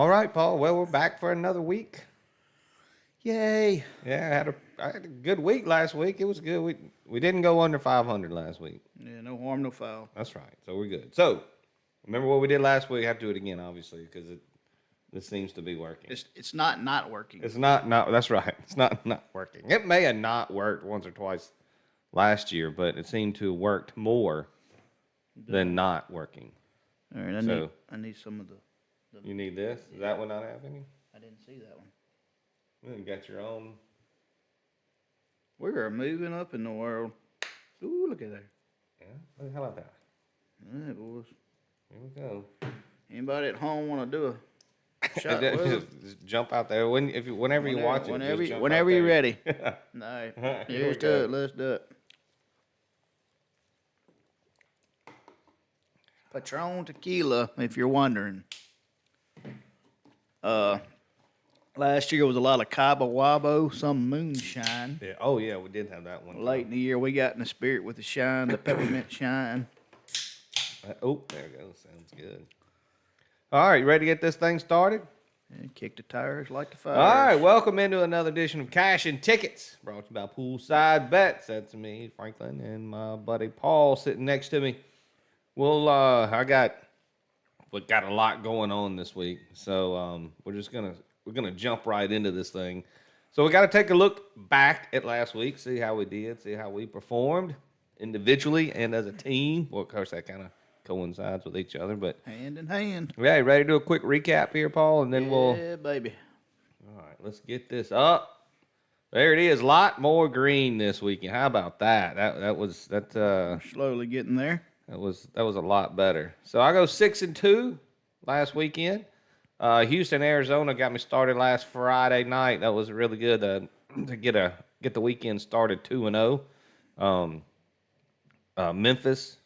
All right, Paul. Well, we're back for another week. Yay. Yeah, I had a good week last week. It was good. We didn't go under 500 last week. Yeah, no harm, no foul. That's right. So we're good. So remember what we did last week? I have to do it again, obviously, because this seems to be working. It's not working. It's not. That's right. It's not working. It may have not worked once or twice last year, but it seemed to have worked more than not working. All right, I need some of the. You need this? Does that one not have any? I didn't see that one. Well, you got your own. We are moving up in the world. Ooh, look at that. Yeah. How about that? All right, boys. Here we go. Anybody at home want to do a shot? Just jump out there whenever you watch it. Whenever you're ready. All right, let's do it. Let's do it. Patron tequila, if you're wondering. Last year was a lot of Cabo Wabo, some moonshine. Yeah. Oh yeah, we did have that one. Late in the year, we got in the spirit with the shine, the peppermint shine. Oh, there it goes. Sounds good. All right, you ready to get this thing started? And kick the tires like the fire. All right, welcome into another edition of Cash and Tickets, brought to you by Poolside Bets. That's me, Franklin, and my buddy Paul sitting next to me. Well, we got a lot going on this week, so we're gonna jump right into this thing. So we got to take a look back at last week, see how we did, see how we performed individually and as a team. Well, of course, that kind of coincides with each other, but hand in hand. Yeah, you ready to do a quick recap here, Paul, and then Yeah, baby. All right, let's get this up. There it is. Lot more green this weekend. How about that? We're slowly getting there. That was a lot better. So I go 6-2 last weekend. Houston, Arizona got me started last Friday night. That was really good to get the weekend started 2-0. Memphis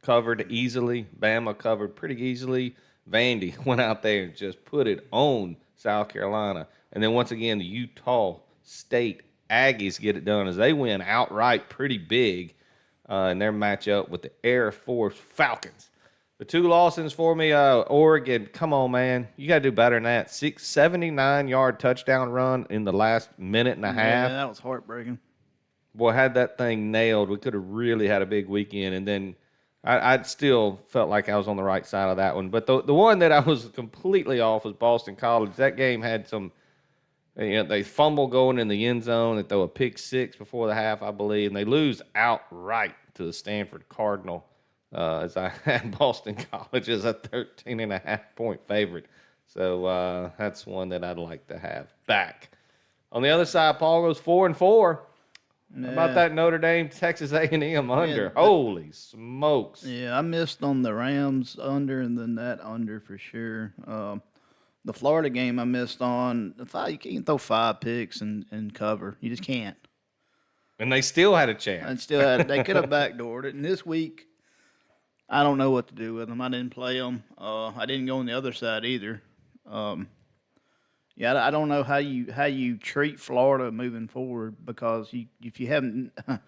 covered easily. Bama covered pretty easily. Vandy went out there and just put it on South Carolina. And then once again, the Utah State Aggies get it done as they win outright pretty big in their matchup with the Air Force Falcons. The two losses for me, Oregon, come on, man. You got to do better than that. 79-yard touchdown run in the last minute and a half. Yeah, that was heartbreaking. Boy, had that thing nailed, we could have really had a big weekend. And then I still felt like I was on the right side of that one. But the one that I was completely off was Boston College. That game had some, they fumble going in the end zone. They throw a pick six before the half, I believe. And they lose outright to the Stanford Cardinal. As I had Boston College as a 13.5-point favorite. So that's one that I'd like to have back. On the other side, Paul goes 4-4. How about that Notre Dame, Texas A&M under? Yeah, Holy smokes. Yeah, I missed on the Rams under and then that under for sure. The Florida game I missed on. You can't throw 5 picks and cover. You just can't. And they still had a chance. They could have backdoored it. And this week, I don't know what to do with them. I didn't play them. I didn't go on the other side either. I don't know how you treat Florida moving forward because if you haven't, I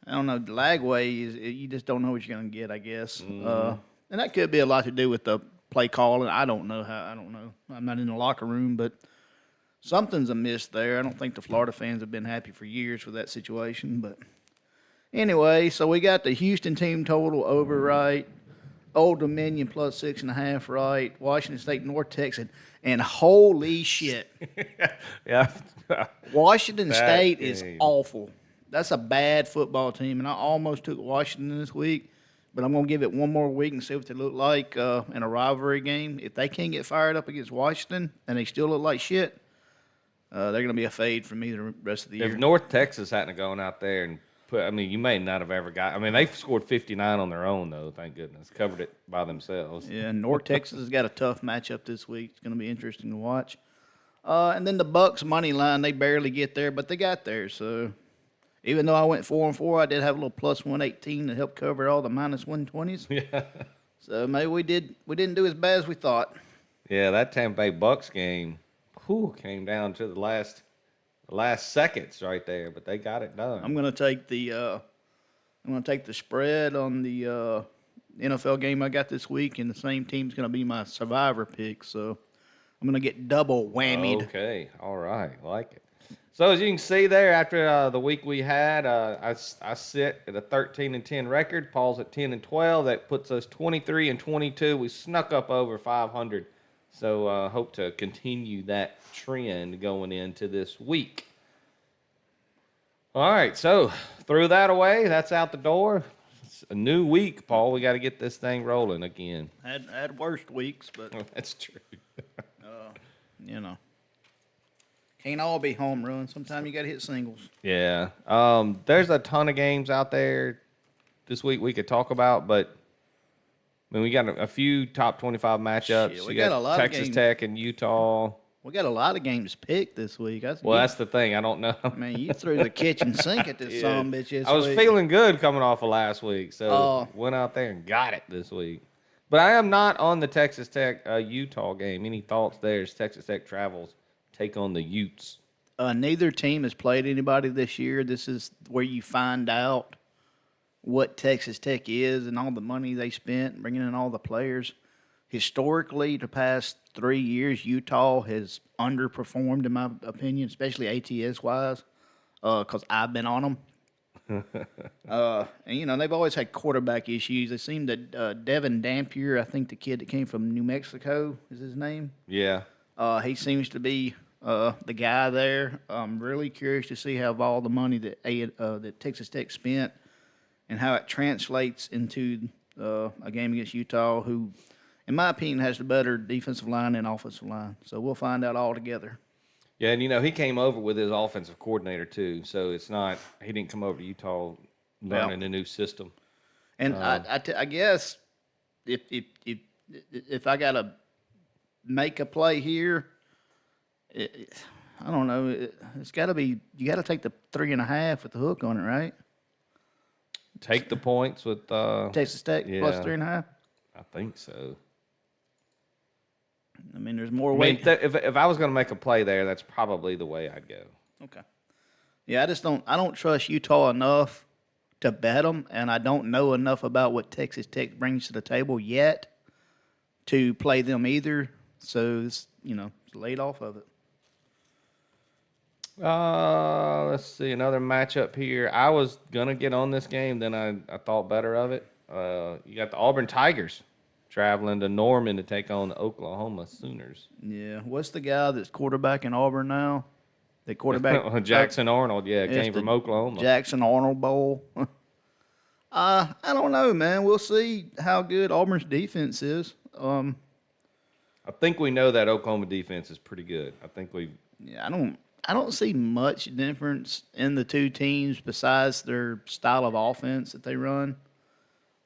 don't know, the Lagway is you just don't know what you're going to get, I guess. And that could be a lot to do with the play calling. I don't know. I'm not in the locker room, but something's amiss there. I don't think the Florida fans have been happy for years with that situation, but. Anyway, so we got the Houston team total over right, Old Dominion plus 6.5 right, Washington State, North Texas, and holy shit. Yeah. Washington State is awful. That's a bad football team, and I almost took Washington this week, but I'm going to give it one more week and see what they look like in a rivalry game. If they can't get fired up against Washington and they still look like shit, they're going to be a fade for me the rest of the year. If North Texas hadn't gone out there and you may not have ever got. They've scored 59 on their own, though, thank goodness. Covered it by themselves. Yeah, North Texas has got a tough matchup this week. It's going to be interesting to watch. And then the Bucks money line, they barely get there, but they got there. So even though I went 4-4, I did have a little plus 118 to help cover all the minus 120s. Yeah. So maybe we didn't do as bad as we thought. Yeah, that Tampa Bay Bucks game came down to the last seconds right there, but they got it done. I'm gonna take the spread on the NFL game I got this week, and the same team's gonna be my survivor pick. So I'm gonna get double whammied. Okay, all right, like it. So as you can see there, after the week we had, I sit at a 13-10 record. Paul's at 10-12. That puts us 23-22. We snuck up over 500. So hope to continue that trend going into this week. All right, so threw that away. That's out the door. It's a new week, Paul. We got to get this thing rolling again. Had worst weeks, but That's true. you know, can't all be home runs. Sometimes you got to hit singles. Yeah. There's a ton of games out there this week we could talk about, but I mean, we got a few top 25 matchups. Shit, we You got a lot of Texas games. Tech and Utah. We got a lot of games picked this week. That's the thing. I don't know. Man, you threw the kitchen sink at this Yeah. son bitch this I was week. feeling good coming off of last week, so went out there and got it this week. But I am not on the Texas Tech Utah game. Any thoughts there as Texas Tech travels take on the Utes? Neither team has played anybody this year. This is where you find out what Texas Tech is and all the money they spent bringing in all the players. Historically, the past 3 years, Utah has underperformed, in my opinion, especially ATS-wise, because I've been on them. And, you know, they've always had quarterback issues. They seem that Devin Dampier, I think the kid that came from New Mexico is his name. Yeah. He seems to be the guy there. I'm really curious to see how all the money that Texas Tech spent and how it translates into a game against Utah, who, in my opinion, has the better defensive line and offensive line. So we'll find out all together. Yeah, and, you know, he came over with his offensive coordinator, too. So it's not – he didn't come over to Utah learning a new system. And I guess if I got to make a play here, I don't know. It's got to be – you got to take the 3.5 with the hook on it, right? Take the points with Texas Tech plus yeah. 3.5? I think so. I mean, there's more I weight. mean, if I was going to make a play there, that's probably the way I'd go. Okay. Yeah, I don't trust Utah enough to bet them, and I don't know enough about what Texas Tech brings to the table yet to play them either. So it's, it's laid off of it. Let's see, another matchup here. I was gonna get on this game, then I thought better of it. You got the Auburn Tigers traveling to Norman to take on the Oklahoma Sooners. Yeah, what's the guy that's quarterback in Auburn now? The quarterback Jackson Arnold, It's came from the Oklahoma. Jackson Arnold Bowl. I don't know, man. We'll see how good Auburn's defense is. I think we know that Oklahoma defense is pretty good. Yeah, I don't see much difference in the two teams besides their style of offense that they run.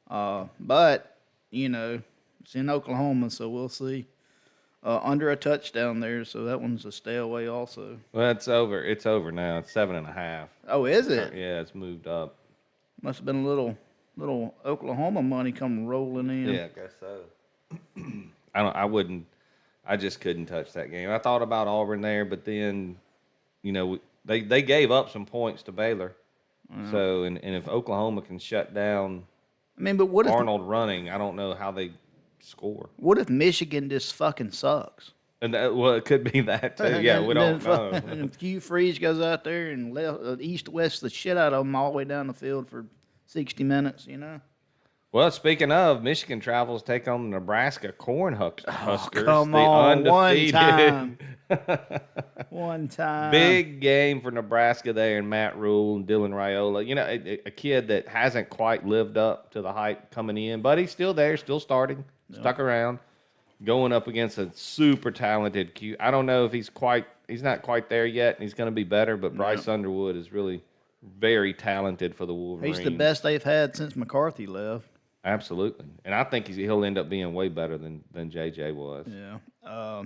But, it's in Oklahoma, so we'll see. Under a touchdown there, so that one's a stay away also. Well, it's over. It's over now. It's 7.5. Oh, is it? Yeah, it's moved up. Must have been a little Oklahoma money come rolling in. Yeah, I guess so. I just couldn't touch that game. I thought about Auburn there, but then, they gave up some points to Baylor. So, and if Oklahoma can shut down I mean, but what if Arnold running, I don't know how they score. What if Michigan just fucking sucks? And it could be that too. Yeah, we don't know. And Hugh Freeze goes out there and east-west the shit out of them all the way down the field for 60 minutes, Well, speaking of, Michigan travels to take on the Nebraska Cornhuskers. Come the on, undefeated. One time. Big game for Nebraska there, and Matt Rule and Dylan Raiola. A kid that hasn't quite lived up to the hype coming in, but he's still there, still starting, stuck around, going up against a super talented Q. I don't know if he's not quite there yet, and he's going to be better, but Bryce Underwood is really very talented for the Wolverines. He's the best they've had since McCarthy left. Absolutely. And I think he'll end up being way better than JJ was. Yeah.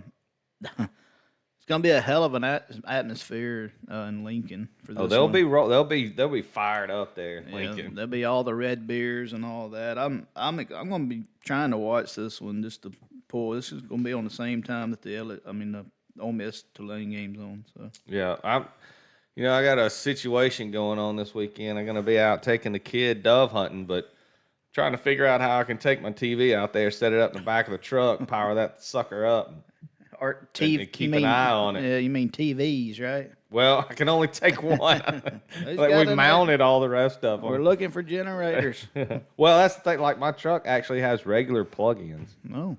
It's going to be a hell of an atmosphere in Lincoln for this they'll one. be fired up there in Yeah, Lincoln. there'll be all the red beers and all that. I'm going to be trying to watch this one just to pull. This is going to be on the same time that the Ole Miss Tulane game's on. So Yeah, I got a situation going on this weekend. I'm going to be out taking the kid dove hunting, but trying to figure out how I can take my TV out there, set it up in the back of the truck, power that sucker up, Or and keep an eye on it. Yeah, you mean TVs, right? Well, I can only take one. Who's Like got we it? mounted all the rest of We're them. looking for generators. Well, that's the thing. Like my truck actually has regular plug-ins No.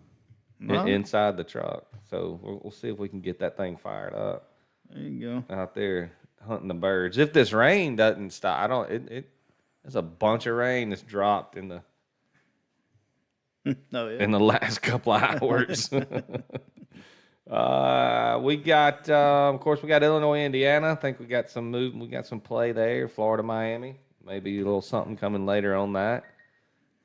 inside the truck, so we'll see if we can get that thing fired up There you go. out there hunting the birds. If this rain doesn't stop, I don't. There's a bunch of rain that's dropped in the No, yeah. in the last couple of hours. We got, of course, we got Illinois, Indiana. I think we got some movement. We got some play there. Florida, Miami. Maybe a little something coming later on that.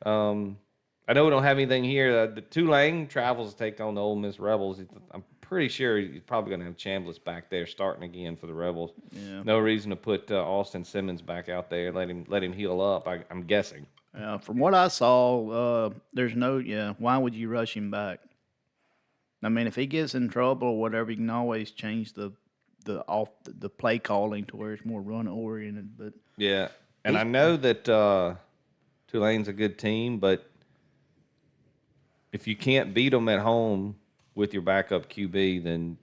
I know we don't have anything here. The Tulane travels to take on the Ole Miss Rebels. I'm pretty sure he's probably going to have Chambliss back there starting again for the Rebels. Yeah. No reason to put Austin Simmons back out there. Let him heal up. I'm guessing. From what I saw, there's no. Yeah. Why would you rush him back? I mean, if he gets in trouble or whatever, you can always change the play calling to where it's more run oriented. But Yeah, and I know that Tulane's a good team, but if you can't beat them at home with your backup QB, then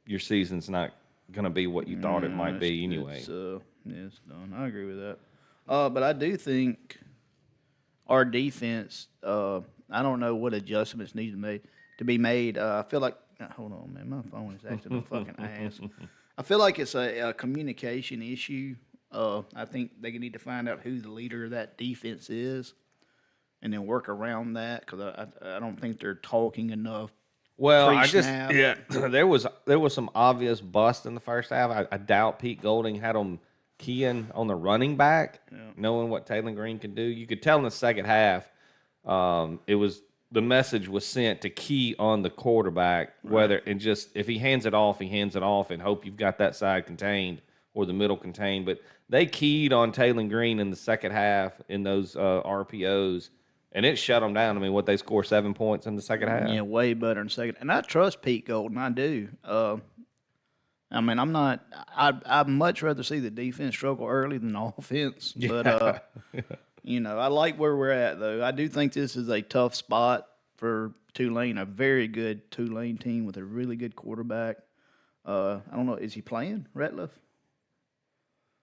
your season's not going to be what you thought it might be anyway. It's done. I agree with that. But I do think our defense. I don't know what adjustments need to be made. I feel like. Hold on, man. My phone is acting a fucking ass. I feel like it's a communication issue. I think they need to find out who the leader of that defense is, and then work around that because I don't think they're talking enough. Well, Pre-snap. there was some obvious bust in the first half. I doubt Pete Golding had them keying on the running back, knowing what Taylor Green can do. You could tell in the second half, the message was sent to key on the quarterback, if he hands it off, and hope you've got that side contained or the middle contained. But they keyed on Taylor Green in the second half in those RPOs, and it shut them down. I mean, they score 7 points in the second half? Yeah, way better in second. And I trust Pete Golden. I do. I mean, I'm not. I'd much rather see the defense struggle early than the offense. But I like where we're at though. I do think this is a tough spot for Tulane. A very good Tulane team with a really good quarterback. I don't know. Is he playing Ratliff?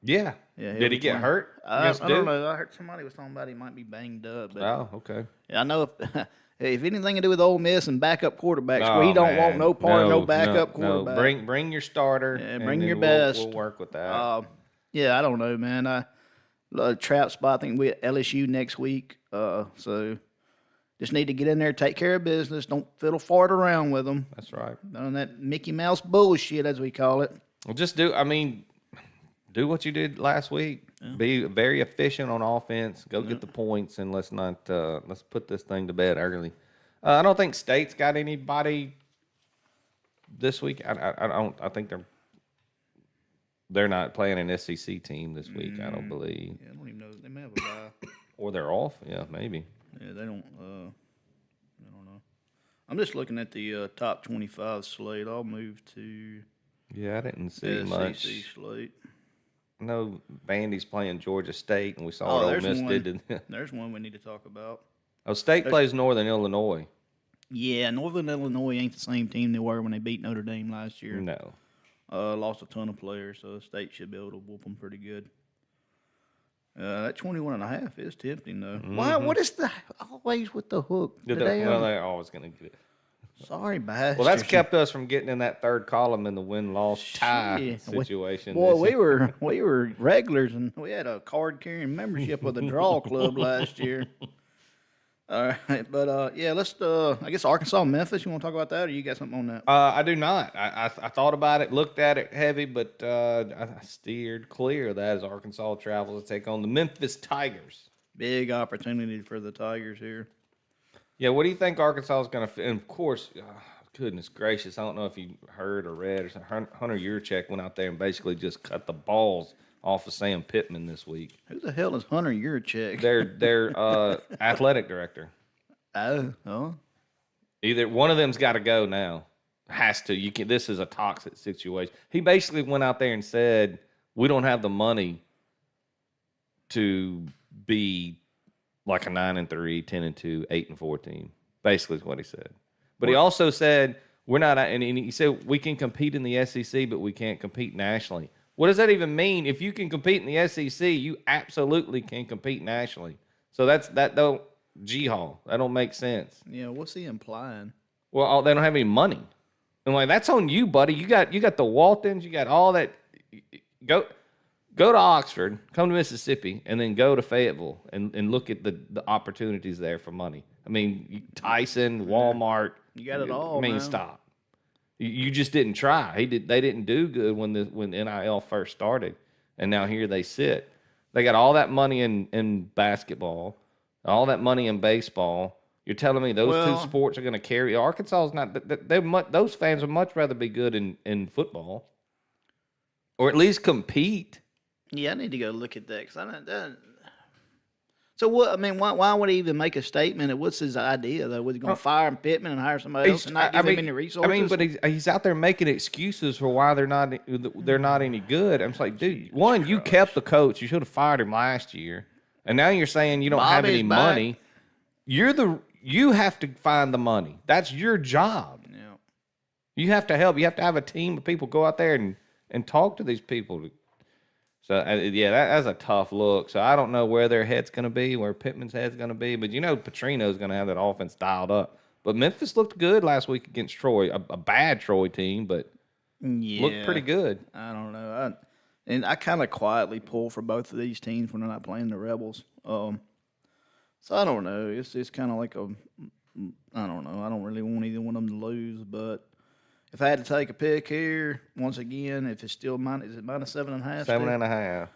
Yeah. Did he get hurt? I don't know. I heard somebody was talking about he might be banged up. But Okay. I know if anything to do with Ole Miss and backup quarterbacks, we don't want no part of no backup quarterback. No. Bring your starter. Yeah, bring your best. We'll work with that. I don't know, man. Trap spot. I think we at LSU next week. So just need to get in there, take care of business. Don't fiddle fart around with them. That's right. None of that Mickey Mouse bullshit, as we call it. Well, do what you did last week. Yeah. Be very efficient on offense. Go get the points, and let's put this thing to bed early. I don't think State's got anybody this week. I think they're not playing an SEC team this week. I don't believe. Yeah, I don't even know. They may have a bye. Or they're off. Yeah, maybe. Yeah, they don't. I don't know. I'm just looking at the top 25 slate. I'll move to. Yeah, I didn't see SEC much. slate. No, Vandy's playing Georgia State, and we saw what Ole Miss did. There's one we need to talk about. State plays Northern Illinois. Yeah, Northern Illinois ain't the same team they were when they beat Notre Dame last year. No. Lost a ton of players, so State should be able to whoop them pretty good. That 21.5 is tempting, though. Mm-hmm. Why? What is the always with the hook? They're always going to get it. Sorry, bastard. Well, that's kept us from getting in that third column in the win-loss tie situation. Boy, we were regulars, and we had a card-carrying membership with the Draw Club last year. All right, but let's. I guess Arkansas, Memphis. You want to talk about that, or you got something on that? I do not. I thought about it, looked at it heavy, but I steered clear of that as Arkansas travels to take on the Memphis Tigers. Big opportunity for the Tigers here. Yeah, what do you think Arkansas is going to? And of course, goodness gracious, I don't know if you heard or read or something. Hunter Yurchek went out there and basically just cut the balls off of Sam Pittman this week. Who the hell is Hunter Yurchek? Their athletic director. Oh. Either one of them's got to go now. Has to. This is a toxic situation. He basically went out there and said, "We don't have the money to be like a 9-3, 10-2, 8-4 team." Basically is what he said. But he also said, we're not, and he said we can compete in the SEC, but we can't compete nationally. What does that even mean? If you can compete in the SEC, you absolutely can compete nationally. So that don't G-Haul. That don't make sense. Yeah, what's he implying? Well, they don't have any money. And like, that's on you, buddy. You got the Waltons, you got all that. Go to Oxford, come to Mississippi, and then go to Fayetteville and look at the opportunities there for money. I mean, Tyson, Walmart. You got it all. I mean, man. stop. You just didn't try. They didn't do good when NIL first started, and now here they sit. They got all that money in basketball, all that money in baseball. You're telling me those two sports are going to carry? Arkansas is not. Those fans would much rather be good in football, or at least compete. Yeah, I need to go look at that because I don't. So what? I mean, why would he even make a statement? What's his idea though? Was he going to fire Pittman and hire somebody else and not give him any resources? I mean, but he's out there making excuses for why they're not any good. I'm just like, dude, one, you kept the coach. You should have fired him last year, and now you're saying you don't have any money. You have to find the money. That's your job. Yeah. You have to help. You have to have a team of people go out there and talk to these people. So, yeah, that's a tough look. So, I don't know where their head's going to be, where Pittman's head's going to be. But, Petrino's going to have that offense dialed up. But Memphis looked good last week against Troy. A bad Troy team, but looked pretty good. I don't know. I kind of quietly pull for both of these teams when they're not playing the Rebels. So, I don't know. It's kind of like I don't know. I don't really want either one of them to lose, but if I had to take a pick here, once again, if it's still is it minus 7.5? 7.5.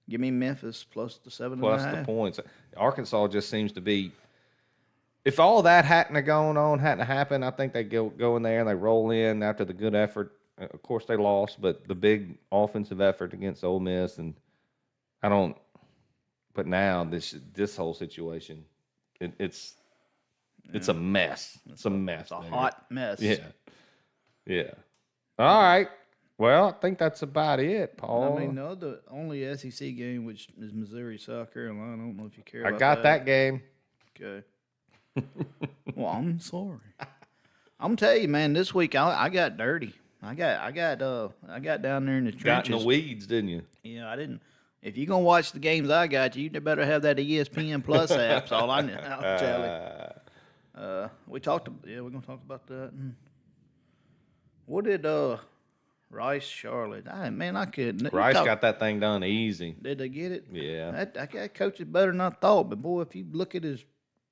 Give me Memphis plus the 7.5. Plus the points. Arkansas just seems to be. If all that hadn't happened, I think they go in there and they roll in after the good effort. Of course, they lost, but the big offensive effort against Ole Miss, and I don't. But now this whole situation, it's a mess. It's a mess. It's a hot mess. Yeah. Yeah. All right. Well, I think that's about it, Paul. I mean, the only SEC game, which is Missouri, South Carolina. I don't know if you care about I got that game. Okay. Well, I'm sorry. I'm telling you, man, this week I got dirty. I got down there in the trenches. Got in the weeds, didn't you? Yeah, I didn't. If you're going to watch the games I got you better have that ESPN Plus app. That's all I'll tell you. We're going to talk about that. What did Rice, Charlotte? I couldn't. Rice got that thing done easy. Did they get it? Yeah. That coach is better than I thought. But, boy, if you look at his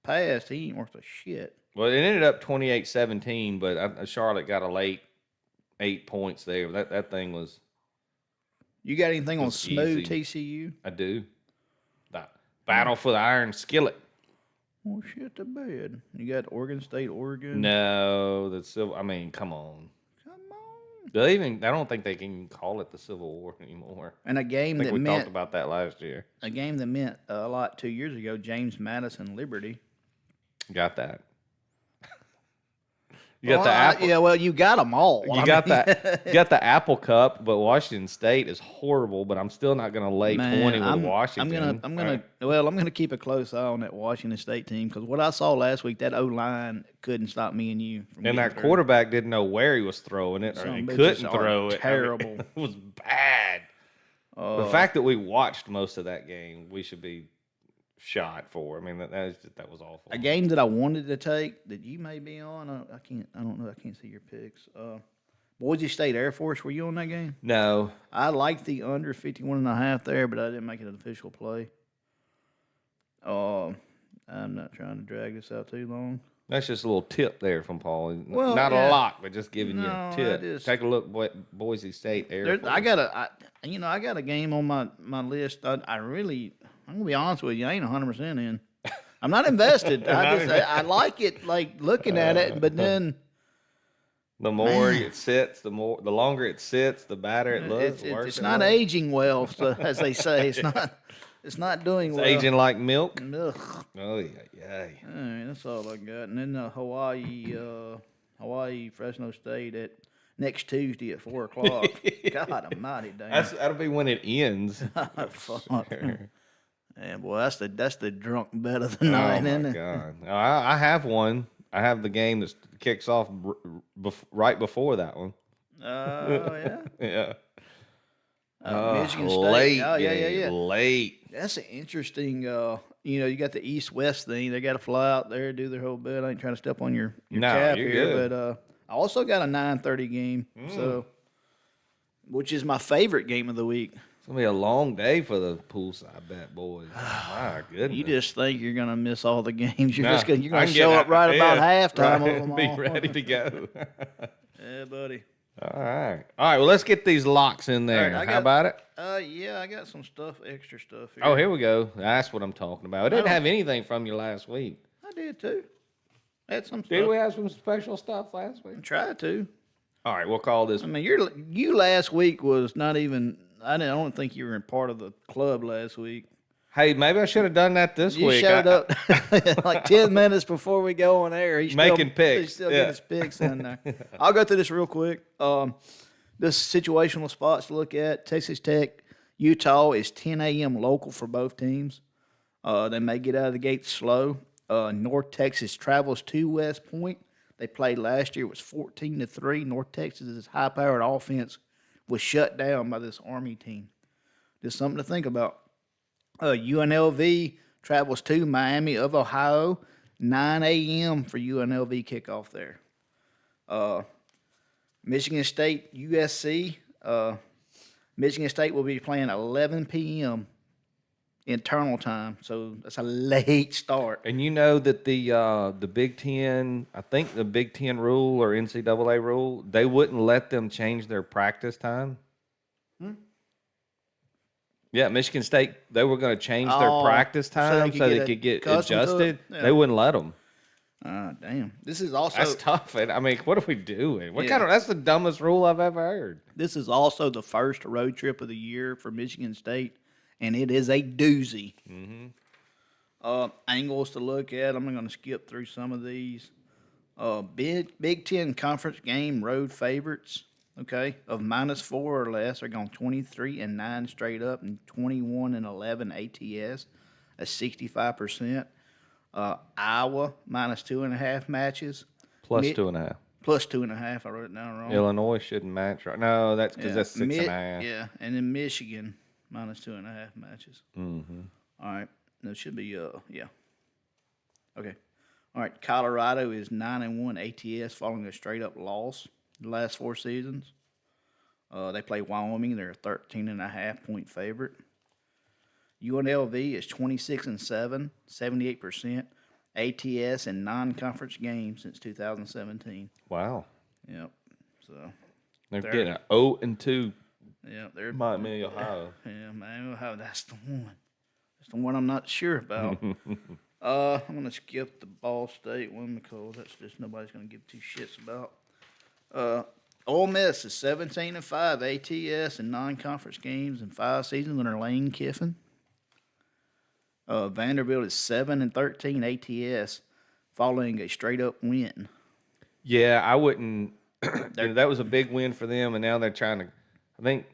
past, he ain't worth a shit. Well, it ended up 28-17, but Charlotte got a late 8 points there. That thing was. You got anything on smooth easy. TCU? I do. The battle for the iron skillet. Well, shit the bed. You got Oregon State, Oregon? No, the Civil. I mean, come on. I don't think they can call it the Civil War anymore. And a game I think we talked about that last year. A game that meant a lot 2 years ago, James Madison Liberty. Got that. You got the Apple. Yeah, well, you got them all. You got the Apple Cup, but Washington State is horrible. But I'm still not going to lay 20 with Washington. I'm gonna keep a close eye on that Washington State team because what I saw last week, that O-line couldn't stop me and you. And that quarterback didn't know where he was throwing it, or he couldn't throw it. Terrible. It was bad. The fact that we watched most of that game, we should be shot for. I mean, that was awful. A game that I wanted to take that you may be on. I don't know. I can't see your picks. Boise State Air Force. Were you on that game? No. I liked the under 51.5 there, but I didn't make it an official play. I'm not trying to drag this out too long. That's just a little tip there from Paul. Well, not a lot, but just giving you a tip. Just, take a look at Boise State Air Force. I got a game on my list. I'm gonna be honest with you. I ain't 100% in. I'm not invested. I like it, like looking at it, but then the more it sits, the longer it sits, the better it looks. It's not aging well, so, as they say. It's not doing well. Aging like milk. Ugh. Oh yeah. All right, that's all I got. And then the Hawaii Fresno State at next Tuesday at 4:00. God Almighty, damn. That'll be when it ends. Yeah, boy, that's the drunk bet of the night, isn't it? God, I have one. I have the game that kicks off right before that one. Oh yeah. Yeah. Michigan State. Late Oh yeah, yeah, game, yeah. late. That's an interesting. You got the East-West thing. They got to fly out there, do their whole bit. I ain't trying to step on your No, cap you're here, good. but I also got a 9:30 game, so which is my favorite game of the week. It's gonna be a long day for the poolside bet boys. My goodness. You just think you're gonna miss all the games. You're Nah, just gonna I can show get up right about yeah, halftime right, of them be all. ready to go. Yeah, buddy. All right. Well, let's get these locks in there. All right, How about it? Yeah, I got some stuff, extra stuff here. Oh, here we go. That's what I'm talking about. I didn't have anything from you last week. I did too. I had some stuff. Did we have some special stuff last week? Try to. All right, we'll call this. I mean, you last week was not even. I don't think you were in part of the club last week. Hey, maybe I should have done that this You week. showed up like 10 minutes before we go on air. He's Making picks. He's still Yeah. getting his picks in there. I'll go through this real quick. This situational spots to look at. Texas Tech, Utah is 10 a.m. local for both teams. They may get out of the gate slow. North Texas travels to West Point. They played last year. It was 14-3. North Texas' high-powered offense was shut down by this Army team. Just something to think about. UNLV travels to Miami of Ohio, 9 a.m. for UNLV kickoff there. Michigan State, USC. Michigan State will be playing 11 p.m. internal time, so that's a late start. And you know that the Big Ten, I think the Big Ten rule or NCAA rule, they wouldn't let them change their practice time. Yeah, Michigan State, they were going to change their practice time so they could get accustomed to it? adjusted. Yeah. They wouldn't let them. Damn. This is also That's tough. I mean, what are we doing? What Yeah. kind of? That's the dumbest rule I've ever heard. This is also the first road trip of the year for Michigan State, and it is a doozy. Angles to look at. I'm going to skip through some of these. Big Ten conference game road favorites. Okay, of -4 or less are going 23-9 straight up and 21-11 ATS. That's 65%. Iowa -2.5 matches. Plus Mi- 2.5. Plus 2.5. I wrote it down wrong. Illinois shouldn't match, right? No, that's because that's 6.5. Yeah, and then Michigan -2.5 matches. Mm-hmm. All right, that should be yeah. Okay, all right. Colorado is 9-1 ATS following a straight up loss the last 4 seasons. They play Wyoming. They're a 13.5 point favorite. UNLV is 26-7, 78% ATS in non-conference games since 2017. Wow. Yep. So They're getting an 0-2 yeah, they're Miami, Ohio. Yeah, man, Ohio, that's the one. That's the one I'm not sure about. I'm gonna skip the Ball State one because that's just nobody's gonna give 2 shits about. Ole Miss is 17-5 ATS in non-conference games in 5 seasons under Lane Kiffin. Vanderbilt is 7-13 ATS following a straight up win. Yeah, I wouldn't. That was a big win for them, and now they're trying to. I think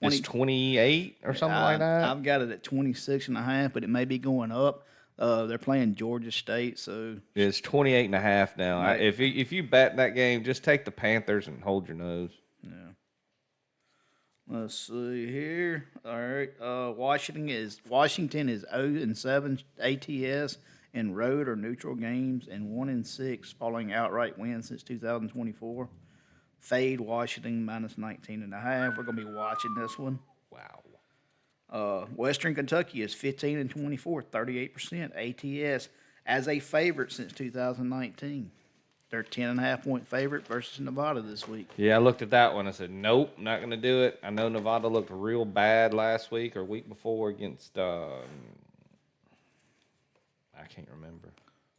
it's 28 or something like that. I've got it at 26.5, but it may be going up. They're playing Georgia State, so It's 28.5 now. Right. If you bet that game, just take the Panthers and hold your nose. yeah. Let's see here. All right, Washington is 0-7 ATS in road or neutral games and 1-6 following outright wins since 2024. Fade Washington -19.5. We're gonna be watching this one. Wow. Western Kentucky is 15-24, 38% ATS as a favorite since 2019. They're 10.5 point favorite versus Nevada this week. Yeah, I looked at that one. I said, nope, not going to do it. I know Nevada looked real bad last week or week before against, I can't remember.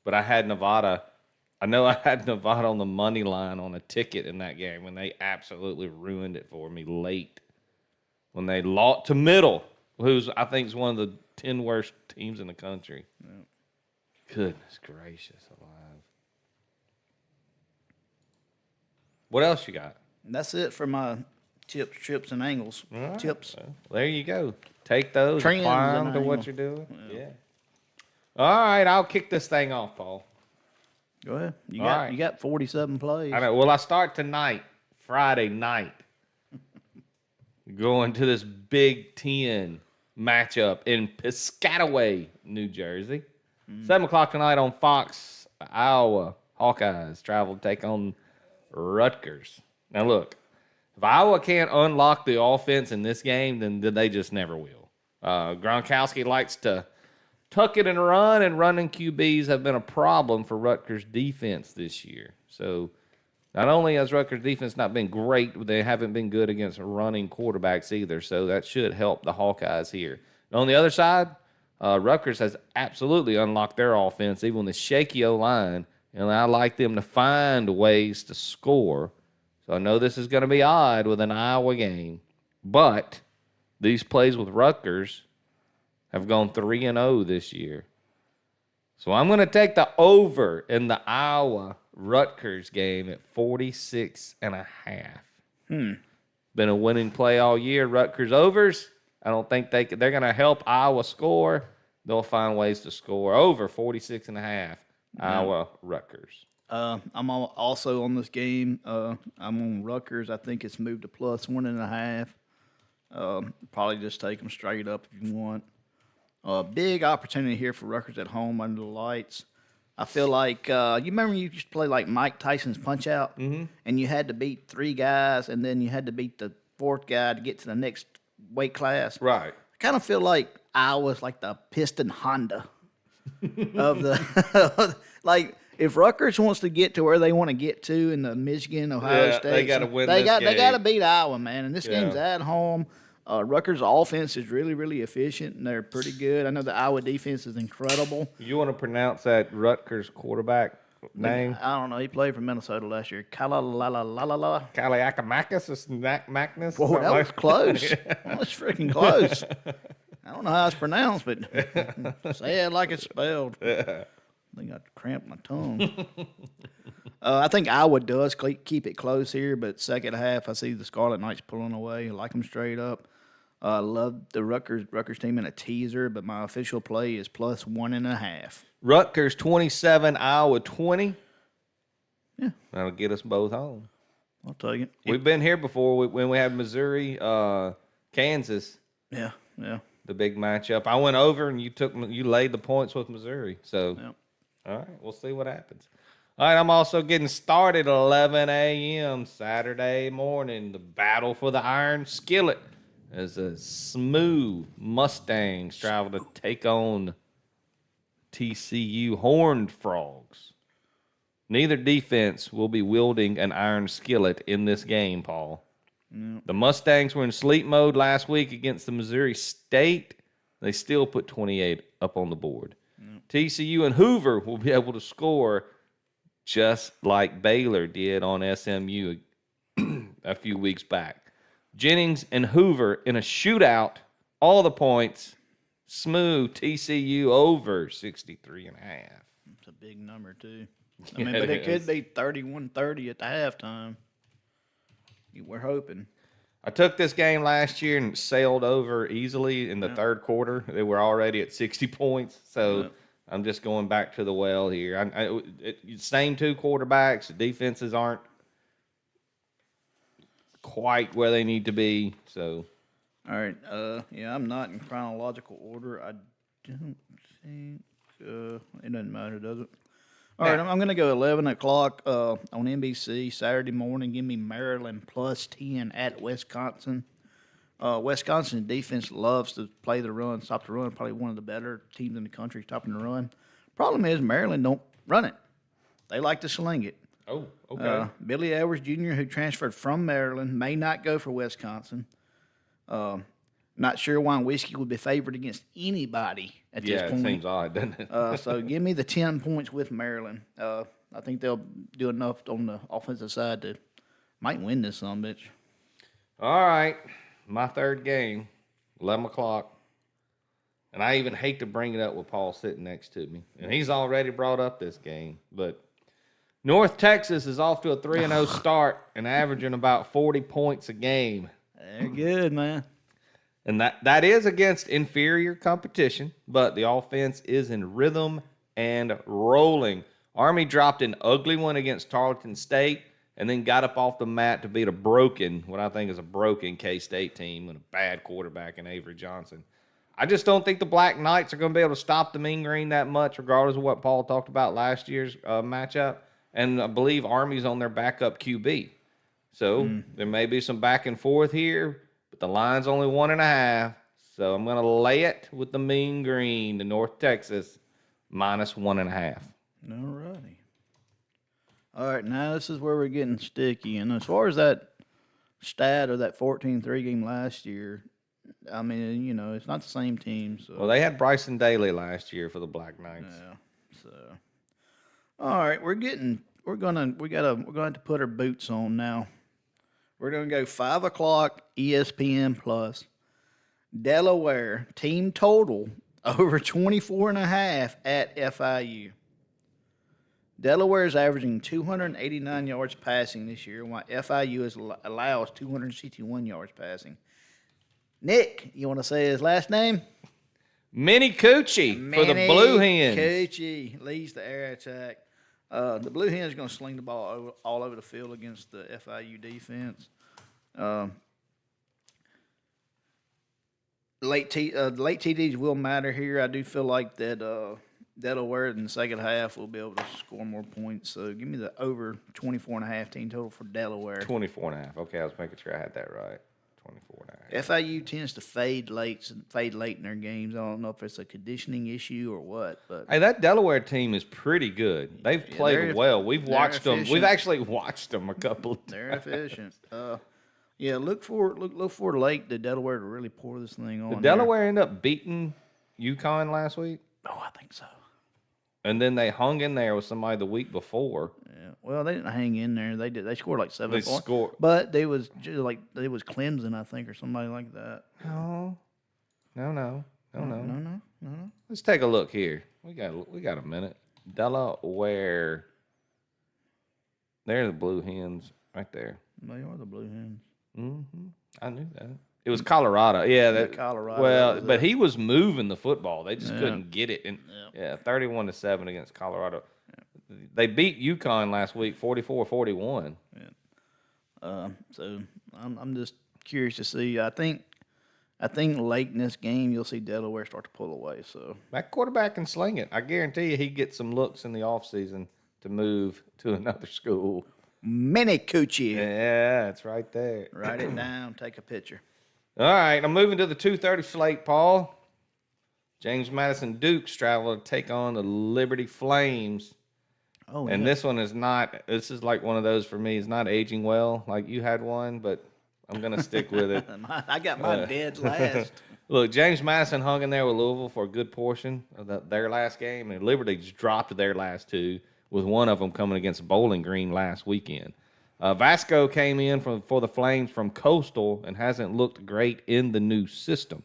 But I had Nevada. I know I had Nevada on the money line on a ticket in that game when they absolutely ruined it for me late. When they lost to Middle, who's I think is one of the 10 worst teams in the country. Yep. Goodness gracious alive. What else you got? And that's it for my tips, trips, and angles. All right. Tips. Well, there you go. Take those, Trends apply and them to what angles. you're doing. Yeah. All right, I'll kick this thing off, Paul. Go ahead. You All got right. you got 47 plays. I know. Well, I start tonight, Friday night, going to this Big Ten matchup in Piscataway, New Jersey. 7 o'clock tonight on Fox. Iowa Hawkeyes travel to take on Rutgers. Now, look, if Iowa can't unlock the offense in this game, then they just never will. Gronkowski likes to tuck it and running QBs have been a problem for Rutgers' defense this year. So, not only has Rutgers' defense not been great, but they haven't been good against running quarterbacks either. So, that should help the Hawkeyes here. And on the other side, Rutgers has absolutely unlocked their offense, even with the shaky O-line, and I like them to find ways to score. So I know this is going to be odd with an Iowa game, but these plays with Rutgers have gone 3-0 this year. So I'm going to take the over in the Iowa-Rutgers game at 46.5. Been a winning play all year. Rutgers overs. I don't think they're going to help Iowa score. They'll find ways to score. Over 46.5, Iowa Rutgers. I'm also on this game. I'm on Rutgers. I think it's moved to +1.5. Probably just take them straight up if you want. Big opportunity here for Rutgers at home under the lights. I feel like you remember you used to play like Mike Tyson's Punch Out, and you had to beat 3 guys, and then you had to beat the 4th guy to get to the next weight class. Right. I kind of feel like Iowa's like the Piston Honda of the like. If Rutgers wants to get to where they want to get to in the Michigan, Ohio State, they got to win. They this game. got to beat Iowa, man. And this Yeah. game's at home. Rutgers' offense is really, really efficient, and they're pretty good. I know the Iowa defense is incredible. You want to pronounce that Rutgers quarterback name? I don't know. He played for Minnesota last year. Kala-la-la-la-la-la. Kaliakamakis or Magnus? Whoa, that was close. That was freaking close. I don't know how it's pronounced, but say it like it's spelled. I think I cramped my tongue. I think Iowa does keep it close here, but second half, I see the Scarlet Knights pulling away. I like them straight up. I love the Rutgers team in a teaser, but my official play is +1.5. Rutgers 27, Iowa 20. Yeah. That'll get us both home. I'll take it. We've been here before when we had Missouri, Kansas, Yeah. the big matchup. I went over and you laid the points with Missouri. So, Yep. All right, we'll see what happens. All right, I'm also getting started at 11 a.m. Saturday morning. The battle for the Iron Skillet as a smooth Mustangs travel to take on TCU Horned Frogs. Neither defense will be wielding an iron skillet in this game, Paul. Yep. The Mustangs were in sleep mode last week against the Missouri State. They still put 28 up on the board. TCU and Hoover will be able to score just like Baylor did on SMU a few weeks back. Jennings and Hoover in a shootout, all the points. Smooth TCU over 63.5. It's a big number, too. I Yeah, mean, but it is. could be 31-30 at the halftime. We're hoping. I took this game last year and sailed over easily in the third quarter. They were already at 60 points, so Yep. I'm just going back to the well here. Same 2 quarterbacks. The defenses aren't quite where they need to be, so All right. Yeah, I'm not in chronological order. I don't think it doesn't matter, does it? All right, I'm going to go 11 o'clock on NBC Saturday morning. Give me Maryland +10 at Wisconsin. Wisconsin defense loves to play the run, stop the run. Probably one of the better teams in the country stopping the run. Problem is Maryland don't run it. They like to sling it. Oh, okay. Billy Edwards Jr., who transferred from Maryland, may not go for Wisconsin. Not sure why Whiskey would be favored against anybody at Yeah, this it point. seems odd, doesn't it? So give me the 10 points with Maryland. I think they'll do enough on the offensive side to might win this son of a bitch. All right, my third game, 11 o'clock. And I even hate to bring it up with Paul sitting next to me. And he's already brought up this game. But North Texas is off to a 3-0 start and averaging about 40 points a game. They're good, man. And that is against inferior competition, but the offense is in rhythm and rolling. Army dropped an ugly one against Tarleton State and then got up off the mat to beat what I think is a broken K-State team and a bad quarterback in Avery Johnson. I just don't think the Black Knights are going to be able to stop the Mean Green that much, regardless of what Paul talked about last year's matchup. And I believe Army's on their backup QB. So there may be some back and forth here, but the line's only 1.5. So I'm going to lay it with the Mean Green, the North Texas, minus 1.5. All righty. All right, now this is where we're getting sticky. And as far as that stat or that 14-3 game last year, I mean, you know, it's not the same team. So. Well, they had Bryson Daly last year for the Black Knights. Yeah. So, all right, we're gonna have to put our boots on now. We're gonna go 5 o'clock ESPN Plus. Delaware team total over 24.5 at FIU. Delaware is averaging 289 yards passing this year, while FIU allows 261 yards passing. Nick, you want to say his last name? Minnie Coochie for the Blue Hens. Coochie leads the air attack. The Blue Hens are going to sling the ball all over the field against the FIU defense. Late TDs will matter here. I do feel like that Delaware in the second half will be able to score more points. So give me the over 24.5 team total for Delaware. 24.5. Okay, I was making sure I had that right. 24.5. FIU tends to fade late in their games. I don't know if it's a conditioning issue or what, but Hey, that Delaware team is pretty good. They've played well. We've watched them. We've actually watched them a couple of times. They're efficient. Yeah, look for late the Delaware to really pour this thing on. Did Delaware end up beating UConn last week? Oh, I think so. And then they hung in there with somebody the week before. Yeah. Well, they didn't hang in there. They did. They scored like 7 points. Scored. But they was just like they was Clemson, I think, or somebody like that. No. No. No. Let's take a look here. We got a minute. Delaware. They're the Blue Hens right there. They are the Blue Hens. Mm-hmm. I knew that. It was Colorado. Yeah, that Colorado. Well, but he was moving the football. They just couldn't get it. And 31-7 against Colorado. Yeah. They beat UConn last week, 44-41. Yeah. So I'm just curious to see. I think late in this game you'll see Delaware start to pull away. So that quarterback can sling it. I guarantee you he gets some looks in the offseason to move to another school. Minnie Coochie. Yeah, it's right there. Write it down. Take a picture. All right, I'm moving to the 2:30 slate, Paul. James Madison Dukes travel to take on the Liberty Flames. Oh, and this one is not. This is like one of those for me. It's not aging well. Like you had one, but I'm gonna stick with it. I got my dead last. Look, James Madison hung in there with Louisville for a good portion of their last game, and Liberty just dropped their last two, with one of them coming against Bowling Green last weekend. Vasco came in for the Flames from Coastal and hasn't looked great in the new system.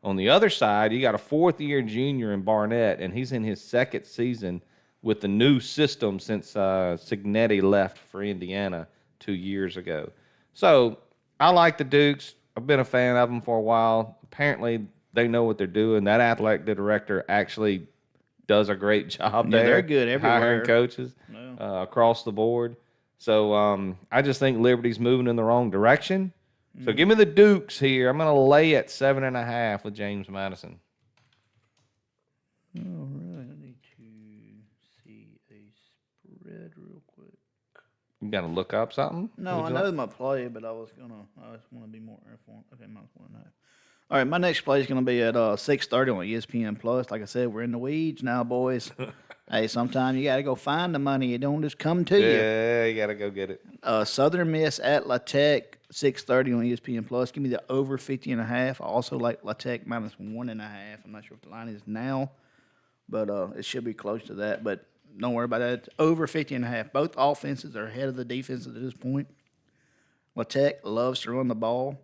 On the other side, you got a fourth-year junior in Barnett, and he's in his second season with the new system since Cignetti left for Indiana 2 years ago. So I like the Dukes. I've been a fan of them for a while. Apparently, they know what they're doing. That athletic director actually does a great job there. They're good everywhere. Hiring coaches across the board. So I just think Liberty's moving in the wrong direction. So give me the Dukes here. I'm going to lay at 7.5 with James Madison. All right. I need to see a spread real quick. You got to look up something? No, I know my play, but I just want to be more informed. Okay, minus 1.5. All right, my next play is going to be at 6:30 on ESPN Plus. Like I said, we're in the weeds now, boys. Hey, sometimes you got to go find the money. It don't just come to you. Yeah, you got to go get it. Southern Miss at La Tech, 6:30 on ESPN Plus. Give me the over 50.5. I also like La Tech minus 1.5. I'm not sure what the line is now, but it should be close to that. But don't worry about that. It's over 50.5. Both offenses are ahead of the defenses at this point. La Tech loves to run the ball.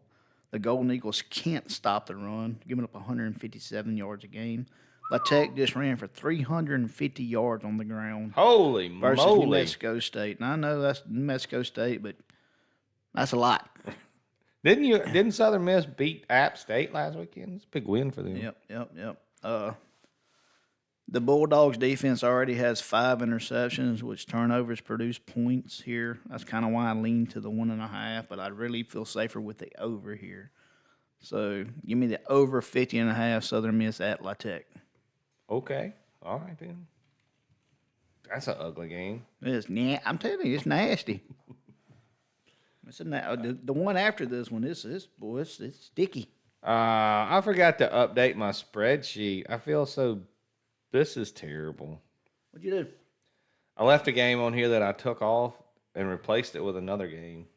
The Golden Eagles can't stop the run, giving up 157 yards a game. La Tech just ran for 350 yards on the ground. Holy versus moly. New Mexico State. And I know that's New Mexico State, but that's a lot. Didn't Southern Miss beat App State last weekend? It's a big win for them. Yep. The Bulldogs defense already has 5 interceptions, which turnovers produce points here. That's kind of why I lean to the 1.5, but I really feel safer with the over here. So give me the over 50.5 Southern Miss at La Tech. Okay. All right, then. That's an ugly game. I'm telling you, it's nasty. The one after this one, it's sticky. I forgot to update my spreadsheet. I feel so. This is terrible. What'd you do? I left a game on here that I took off and replaced it with another game.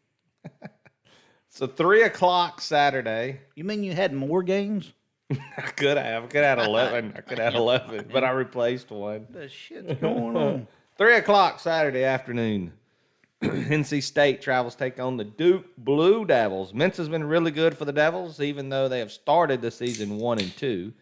So 3:00 Saturday. You mean you had more games? I could have. I could have had 11. I could have had 11, but I replaced one. The shit's going on. 3:00 Saturday afternoon. NC State travels take on the Duke Blue Devils. Mensa's been really good for the Devils, even though they have started the season 1-2.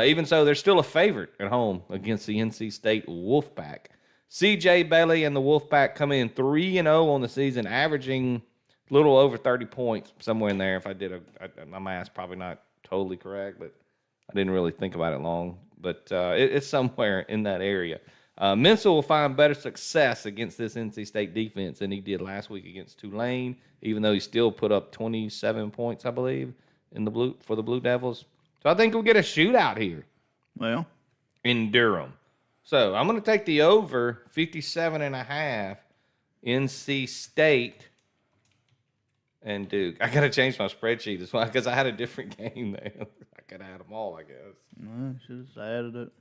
Even so, they're still a favorite at home against the NC State Wolfpack. C.J. Bailey and the Wolfpack come in 3-0 on the season, averaging a little over 30 points, somewhere in there. If I did my math's probably not totally correct, but I didn't really think about it long. But it's somewhere in that area. Mensa will find better success against this NC State defense than he did last week against Tulane, even though he still put up 27 points, I believe, for the Blue Devils. So I think we'll get a shootout here. Well, in Durham. So I'm going to take the over 57.5 NC State and Duke. I got to change my spreadsheet as well because I had a different game there. I could add them all, I guess. No, should have added it.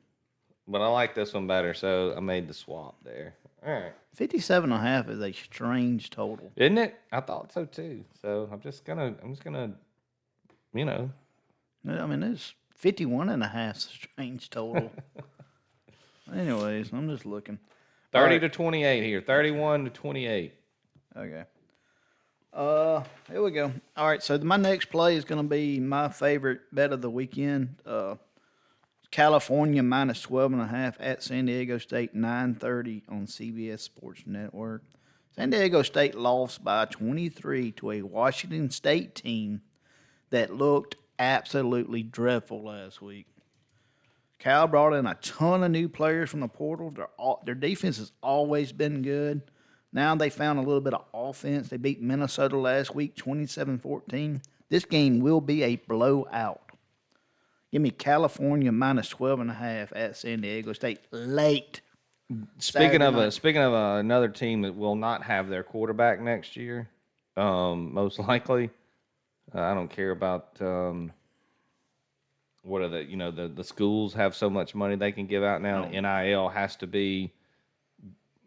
But I like this one better, so I made the swap there. All right. 57.5 is a strange total. Isn't it? I thought so too. So I'm just gonna, you know. I mean, it's 51.5 is a strange total. Anyways, I'm just looking. 30 to 28 here. 31 to 28. Okay. Here we go. All right, so my next play is going to be my favorite bet of the weekend. California minus 12.5 at San Diego State, 9:30 on CBS Sports Network. San Diego State lost by 23 to a Washington State team that looked absolutely dreadful last week. Cal brought in a ton of new players from the portal. Their defense has always been good. Now they found a little bit of offense. They beat Minnesota last week, 27-14. This game will be a blowout. Give me California minus 12.5 at San Diego State late. Speaking of another team that will not have their quarterback next year, most likely. I don't care about what are the schools have so much money they can give out now. NIL has to be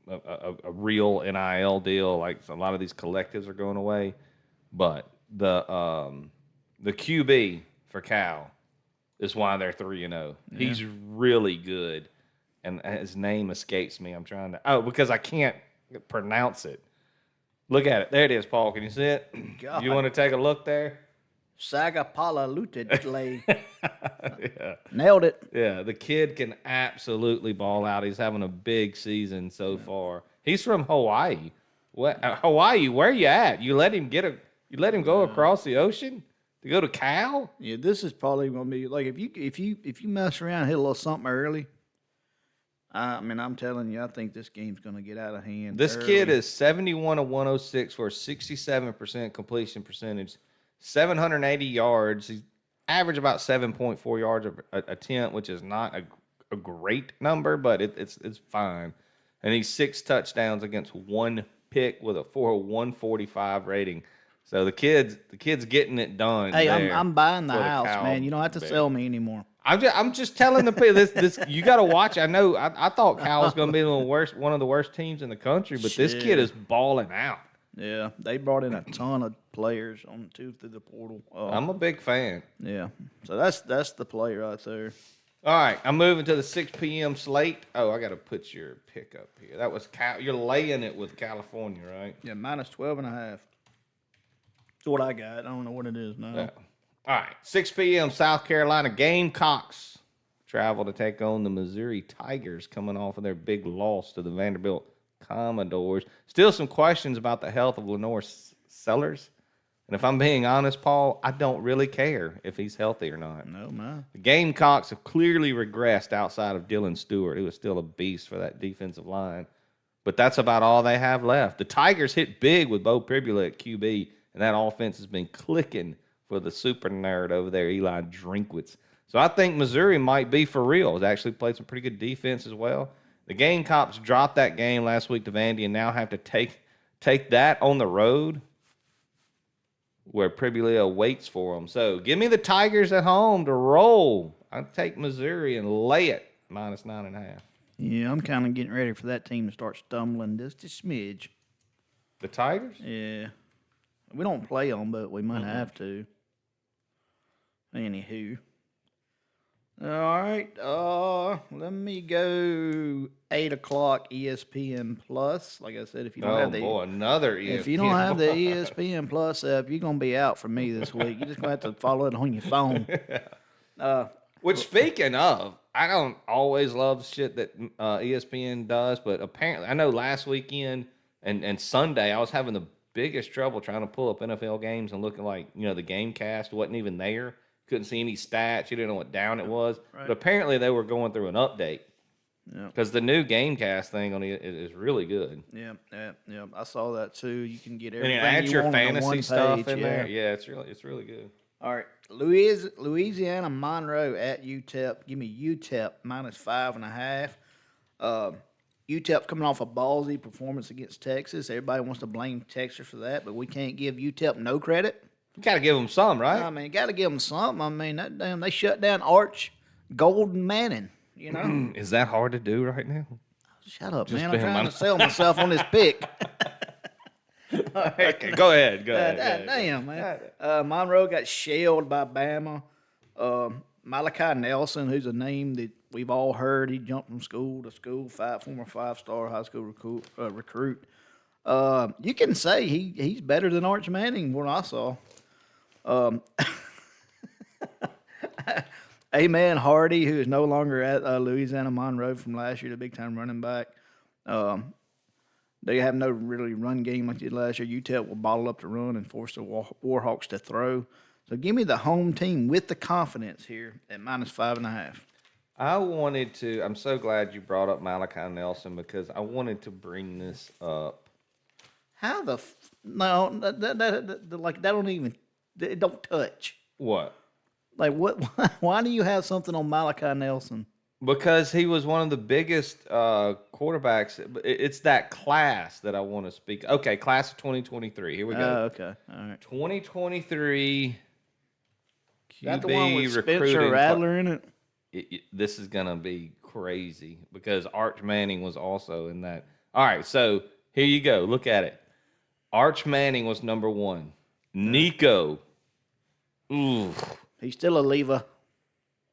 a real NIL deal. Like a lot of these collectives are going away, but the QB for Cal is why they're 3-0. Yeah. He's really good, and his name escapes me. I'm trying to because I can't pronounce it. Look at it. There it is, Paul. Can you see it? God. You want to take a look there? Sagapalaututle. Yeah. Nailed it. Yeah, the kid can absolutely ball out. He's having a big season so far. He's from Hawaii. What Hawaii? Where you at? You let him go across the ocean to go to Cal? Yeah, this is probably going to be like if you mess around and hit a little something early. I mean, I'm telling you, I think this game's going to get out of hand. This kid is 71 of 106 for a 67% completion percentage, 780 yards. He's averaged about 7.4 yards a attempt, which is not a great number, but it's fine. And he's 6 touchdowns against 1 pick with a 145 rating. So the kid's getting it done. Hey, I'm buying the house, man. You don't have to sell me anymore. I'm just telling the people this you got to watch. I know I thought Cal was going to be one of the worst teams in the country, but this kid is balling out. Yeah, they brought in a ton of players through the portal. I'm a big fan. Yeah, so that's the play right there. All right, I'm moving to the 6 p.m. slate. Oh, I got to put your pick up here. That was you're laying it with California, right? Yeah, minus 12.5. That's what I got. I don't know what it is now. Yeah. All right, 6 p.m. South Carolina Gamecocks travel to take on the Missouri Tigers, coming off of their big loss to the Vanderbilt Commodores. Still some questions about the health of Lenore Sellers. And if I'm being honest, Paul, I don't really care if he's healthy or not. No, man. The Gamecocks have clearly regressed outside of Dylan Stewart, who is still a beast for that defensive line. But that's about all they have left. The Tigers hit big with Bo Pribula at QB, and that offense has been clicking for the super nerd over there, Eli Drinkwitz. So I think Missouri might be for real. They actually played some pretty good defense as well. The Gamecocks dropped that game last week to Vandy and now have to take that on the road where Pribula waits for them. So give me the Tigers at home to roll. I'd take Missouri and lay it -9.5. Yeah, I'm kind of getting ready for that team to start stumbling just a smidge. The Tigers? Yeah. We don't play them, but we might have to. Anywho. All right. Let me go 8 o'clock ESPN Plus. Like I said, if you don't have the another ESPN. if you don't have the ESPN Plus app, you're gonna be out for me this week. You're just gonna have to follow it on your phone. Which, speaking of, I don't always love shit that ESPN does, but apparently, I know last weekend and Sunday, I was having the biggest trouble trying to pull up NFL games and looking like, the game cast wasn't even there. Couldn't see any stats. You didn't know what down it was. Right. But apparently, they were going through an update. Yeah. Because the new Gamecast thing on it is really good. Yeah. I saw that too. You can get And everything it adds you your want on fantasy one stuff page. in there. Yeah, it's really good. All right, Louisiana Monroe at UTEP. Give me UTEP -5.5. UTEP coming off a ballsy performance against Texas. Everybody wants to blame Texas for that, but we can't give UTEP no credit. You got to give them some, right? I mean, got to give them something. I mean, they shut down Arch Golden Manning. Is that hard to do right now? Shut up, man! I'm being trying to sell myself on this pick. All right. Okay, go ahead. Go ahead. Damn, man. Monroe got shelled by Bama. Malachi Nelson, who's a name that we've all heard. He jumped from school to school, former five-star high school recruit. You can say he's better than Arch Manning, what I saw. Amen Hardy, who is no longer at Louisiana Monroe from last year, the big-time running back. They have no really run game like they did last year. UTEP will bottle up the run and force the Warhawks to throw. So give me the home team with the confidence here at -5.5. I'm so glad you brought up Malachi Nelson because I wanted to bring this up. How the no that don't even it don't touch. What? Like what? Why do you have something on Malachi Nelson? Because he was one of the biggest quarterbacks. It's that class that I want to speak. Okay, class of 2023. Here we go. Okay, all right. 2023 QB That the one with recruiting. Spencer Rattler in it? This is gonna be crazy because Arch Manning was also in that. All right, so here you go. Look at it. Arch Manning was number 1. Nico, He's still a lever,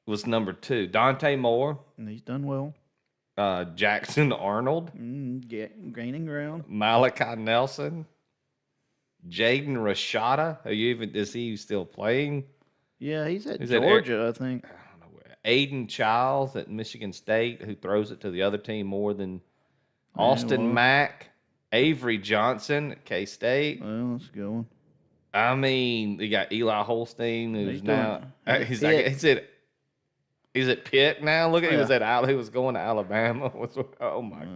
was number 2. Dante Moore, and he's done well. Jackson Arnold, Gaining ground. Malachi Nelson, Jaden Rashada. Is he still playing? Yeah, he's at He's at Georgia, I think. I don't know where. Aiden Childs at Michigan State, who throws it to the other team more than Austin Mack, Avery Johnson at K-State. Well, let's go. I mean, you got Eli Holstein, who's He's now doing- he's at Pitt now. Look at he was Yeah. he was going to Alabama. Oh my!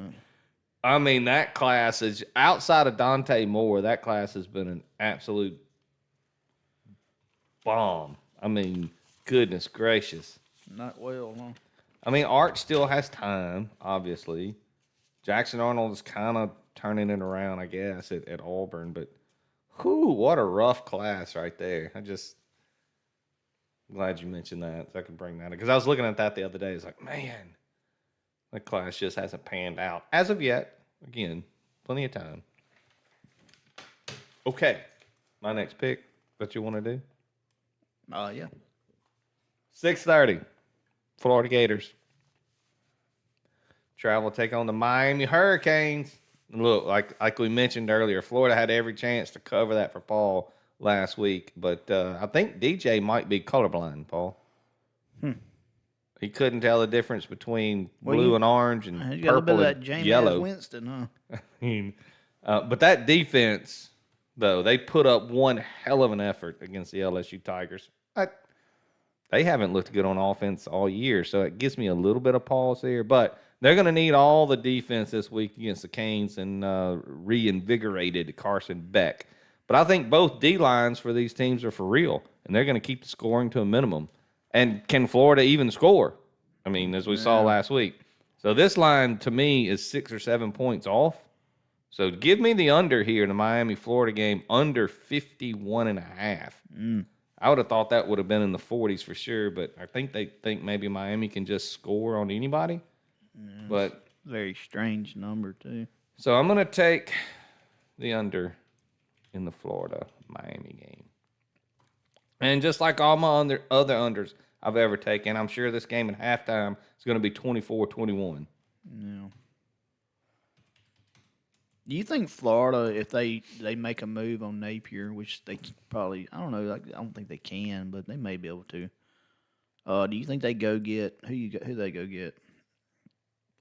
I mean, that class is outside of Dante Moore. That class has been an absolute bomb. I mean, goodness gracious. Not well, huh? I mean, Arch still has time, obviously. Jackson Arnold is kind of turning it around, I guess, at Auburn, but. Whew, what a rough class right there. I'm glad you mentioned that. So I can bring that in. Because I was looking at that the other day. It's like, man, that class just hasn't panned out. As of yet, again, plenty of time. Okay, my next pick that you want to do? Yeah. 6:30, Florida Gators. Travel take on the Miami Hurricanes. Look, like we mentioned earlier, Florida had every chance to cover that for Paul last week, but I think DJ might be colorblind, Paul. He couldn't tell the difference between blue and orange and You got a bit purple of that and James yellow. Winston, huh? But that defense though. They put up one hell of an effort against the LSU Tigers. They haven't looked good on offense all year, so it gives me a little bit of pause here. But they're going to need all the defense this week against the Canes and reinvigorated Carson Beck. But I think both D lines for these teams are for real, and they're going to keep the scoring to a minimum. And can Florida even score? I mean, as we saw last week. So this line, to me, is 6 or 7 points off. So give me the under here in the Miami-Florida game, under 51.5. I would have thought that would have been in the 40s for sure, but I think they think maybe Miami can just score on anybody. Yeah, but very strange number, too. So I'm going to take the under in the Florida-Miami game. And just like all my other unders I've ever taken, I'm sure this game at halftime is going to be 24-21. Yeah. Do you think Florida, if they make a move on Napier, which they probably, I don't know, I don't think they can, but they may be able to. Do you think they go get who they go get?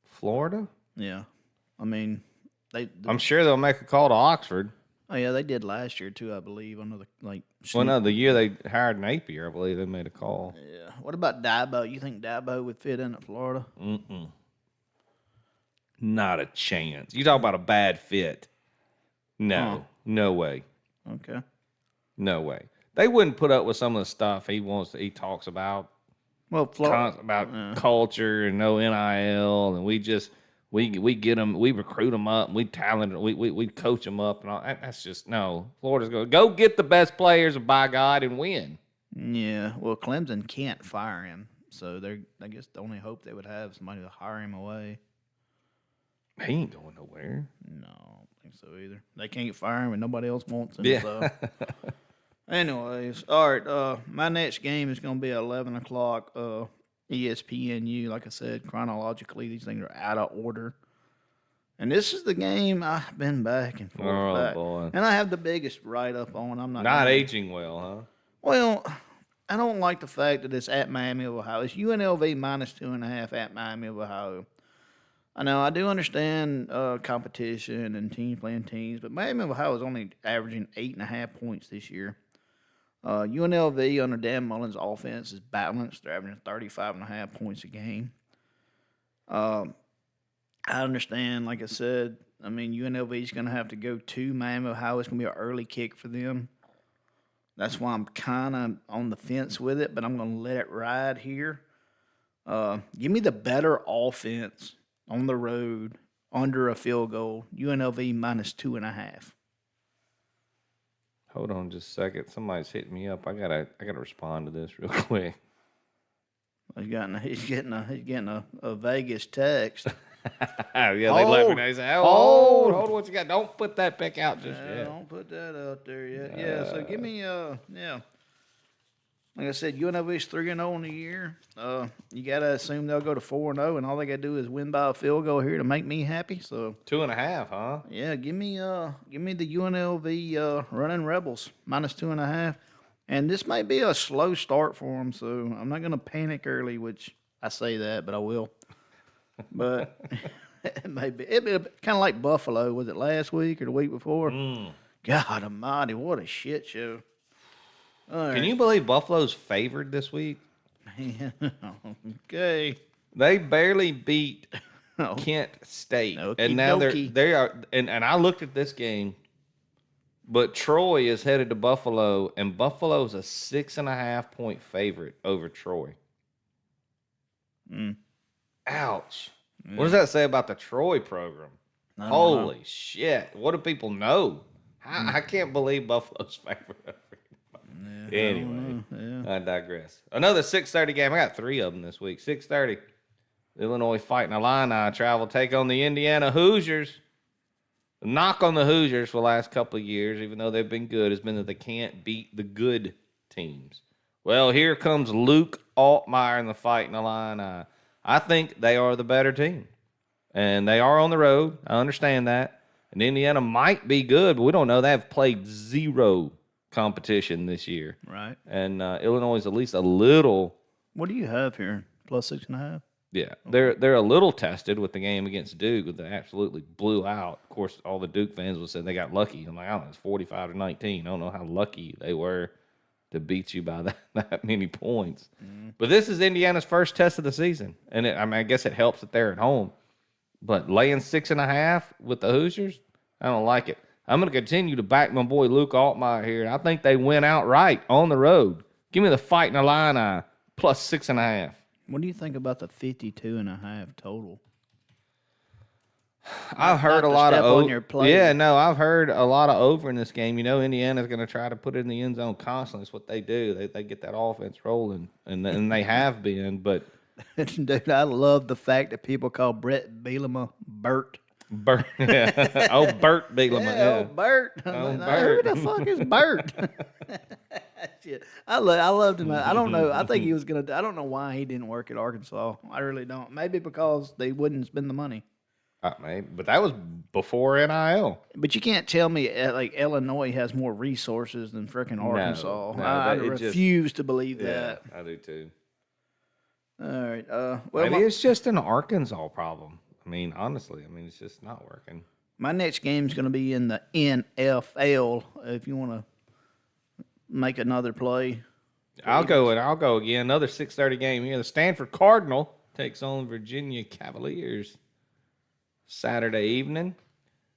Florida? Yeah, I mean, I'm sure they'll make a call to Oxford. Oh yeah, they did last year too, I believe. Under the Well, no, the year they hired Napier, I believe they made a call. Yeah. What about Dabo? You think Dabo would fit in at Florida? Not a chance. You talk about a bad fit. No, no way. Okay. No way. They wouldn't put up with some of the stuff he talks about. Well, about culture and no NIL, and we get them, we recruit them up, we coach them up, and all. That's just no. Florida's going to go get the best players, by God, and win. Yeah. Well, Clemson can't fire him, so I guess the only hope they would have is somebody to hire him away. He ain't going nowhere. No, I don't think so either. They can't fire him, and nobody else wants him. Yeah. So. Anyways, all right. My next game is going to be at 11 o'clock. ESPNU, like I said, chronologically, these things are out of order. And this is the game I've been back and forth. Oh, boy. And I have the biggest write-up on. I'm not aging well, huh? Well, I don't like the fact that it's at Miami of Ohio. It's UNLV minus 2.5 at Miami of Ohio. I know I do understand competition and teams playing teams, but Miami of Ohio is only averaging 8.5 points this year. UNLV under Dan Mullen's offense is balanced. They're averaging 35.5 points a game. I understand, like I said, I mean, UNLV is going to have to go to Miami of Ohio. It's going to be an early kick for them. That's why I'm kind of on the fence with it, but I'm going to let it ride here. Give me the better offense on the road under a field goal. UNLV minus 2.5. Hold on just a second. Somebody's hitting me up. I gotta respond to this real quick. He's getting a Vegas text. Yeah, they let me know. They say, hold what you got. Don't put that pick out just yet. Don't put that out there yet. Yeah, so give me like I said, UNLV's 3-0 in the year. You gotta assume they'll go to 4-0, and all they gotta do is win by a field goal here to make me happy. So 2.5, huh? Yeah, give me the UNLV running Rebels minus 2.5, and this might be a slow start for them. So I'm not gonna panic early, which I say that, but I will. But it may be kind of like Buffalo. Was it last week or the week before? God Almighty, what a shit show! Can you believe Buffalo's favored this week? Okay. They barely beat Kent State. And now they are and I looked at this game, but Troy is headed to Buffalo, and Buffalo's a 6.5 point favorite over Troy. Ouch. Yeah. What does that say about the Troy program? Holy shit. What do people know? I can't believe Buffalo's favored. Anyway, I digress. Another 6:30 game. I got 3 of them this week. 6:30. Illinois Fighting Illini travel take on the Indiana Hoosiers. The knock on the Hoosiers for the last couple of years, even though they've been good, has been that they can't beat the good teams. Well, here comes Luke Altmaier and the Fighting Illini. I think they are the better team. And they are on the road. I understand that. And Indiana might be good, but we don't know. They have played 0 competition this year. Right. And Illinois is at least a little. What do you have here? Plus 6.5? Yeah, they're a little tested with the game against Duke, that they absolutely blew out. Of course, all the Duke fans will say they got lucky. I'm like, I don't know, it's 45-19. I don't know how lucky they were to beat you by that many points. But this is Indiana's first test of the season, and I mean, I guess it helps that they're at home. But laying 6.5 with the Hoosiers, I don't like it. I'm going to continue to back my boy Luke Altmaier here. I think they win outright on the road. Give me the Fighting Illini plus 6.5. What do you think about the 52.5 total? I've heard a to lot of step on your plate. Yeah, no, I've heard a lot of over in this game. You know, Indiana's going to try to put it in the end zone constantly. It's what they do. They get that offense rolling, and they have been. But Dude, I love the fact that people call Brett Bielema Bert. Bert, yeah. Oh, Bert Bielema, yeah. Oh, Bert. Oh, Who Bert. the fuck is Bert? Shit. I loved him. I don't know. I think he was gonna. I don't know why he didn't work at Arkansas. I really don't. Maybe because they wouldn't spend the money. But that was before NIL. But you can't tell me like Illinois has more resources than freaking Arkansas. no, I it just- refuse to believe that. I do too. All right. Well, Maybe it's just an Arkansas problem. I mean, honestly, it's just not working. my next game is going to be in the NFL. If you want to make another play, I'll go again. Another 6:30 game here. The Stanford Cardinal takes on Virginia Cavaliers Saturday evening.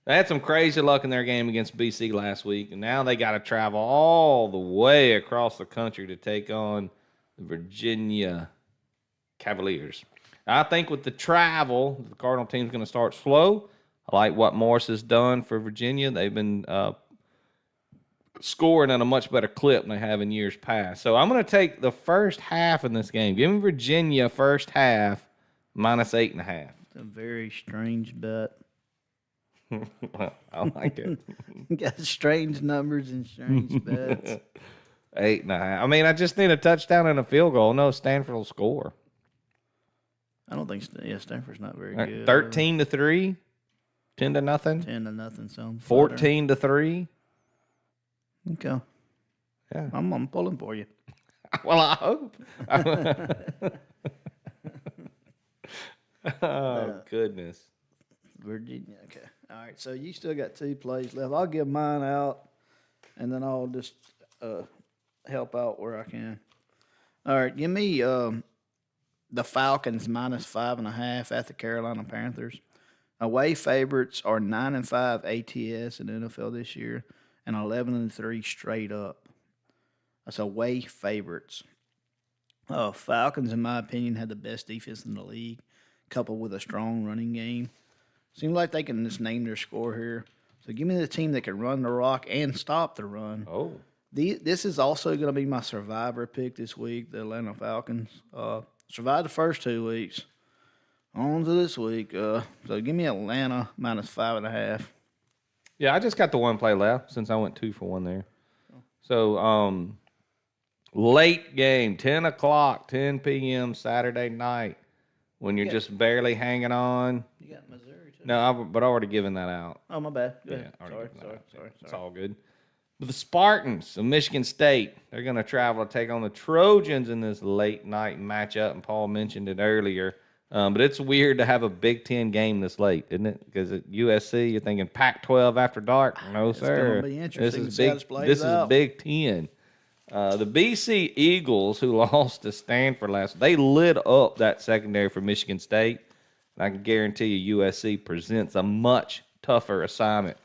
They had some crazy luck in their game against BC last week, and now they got to travel all the way across the country to take on the Virginia Cavaliers. I think with the travel, the Cardinal team's going to start slow. I like what Morris has done for Virginia. They've been scoring at a much better clip than they have in years past. So I'm going to take the first half in this game. Give me Virginia first half minus 8.5. it's a very strange bet. I like it. Got strange numbers and strange bets. 8.5. I just need a touchdown and a field goal. No, Stanford will score. I don't think. Stanford's not very All right, good. 13-3, 10-0, 10-0. So 14-3. Okay. Yeah. I'm pulling for you. Well, I hope. Oh, goodness. Virginia. Okay. All right. So you still got 2 plays left. I'll give mine out, and then I'll just help out where I can. All right. Give me the Falcons minus 5.5 at the Carolina Panthers. Away favorites are 9-5 ATS in the NFL this year, and 11-3 straight up. That's away favorites. Falcons, in my opinion, had the best defense in the league, coupled with a strong running game. Seems like they can just name their score here. So give me the team that can run the rock and stop the run. Oh. This is also going to be my survivor pick this week, the Atlanta Falcons. Survived the first 2 weeks. On to this week. So give me Atlanta minus 5.5. Yeah, I just got the one play left since I went 2 for 1 there. So, late game, 10 o'clock, 10 p.m. Saturday night, when you're just barely hanging on. You got Missouri too. No, but I already given that out. Oh, my bad. Go ahead. already Sorry. given that out. It's all good. But the Spartans of Michigan State, they're going to travel to take on the Trojans in this late night matchup, and Paul mentioned it earlier. But it's weird to have a Big Ten game this late, isn't it? Because at USC, you're thinking Pac-12 after dark. No, sir. gonna be interesting This to see how is this plays This is out. Big Ten. The BC Eagles, who lost to Stanford they lit up that secondary for Michigan State. And I can guarantee you USC presents a much tougher assignment.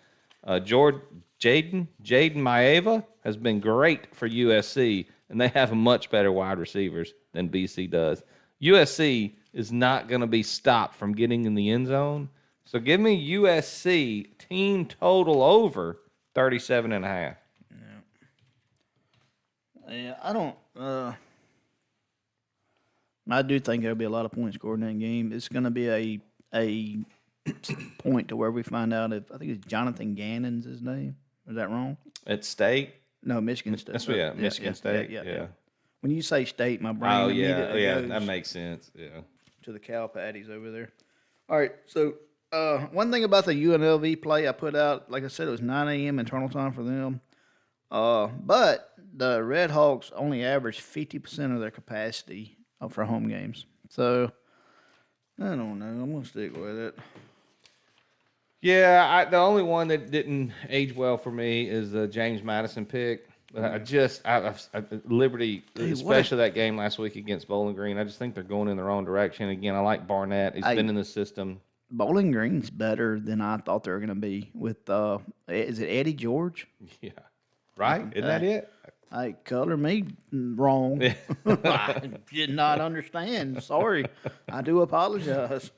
Jaden Maeva has been great for USC, and they have much better wide receivers than BC does. USC is not going to be stopped from getting in the end zone. So give me USC team total over 37.5. Yeah, I don't. I do think there'll be a lot of points scored in that game. It's going to be a point to where we find out if I think it's Jonathan Gannon's his name. Is that wrong? At State? No, Michigan State. That's Michigan State. Yeah. When you say state, my brain Oh, immediately yeah. goes That makes sense. Yeah. to the cow patties over there. All right, so one thing about the UNLV play I put out, like I said, it was 9 a.m. internal time for them. But the Red Hawks only average 50% of their capacity for home games. So I don't know. I'm gonna stick with it. Yeah, the only one that didn't age well for me is the James Madison pick. But Liberty, Dude, especially that game last week against Bowling Green, I just think they're going in the wrong direction. Again, I like Barnett. He's been in the system. Bowling Green's better than I thought they were gonna be. With is it Eddie George? Yeah, right. Isn't that it? Hey, color me wrong. I did not understand. Sorry, I do apologize.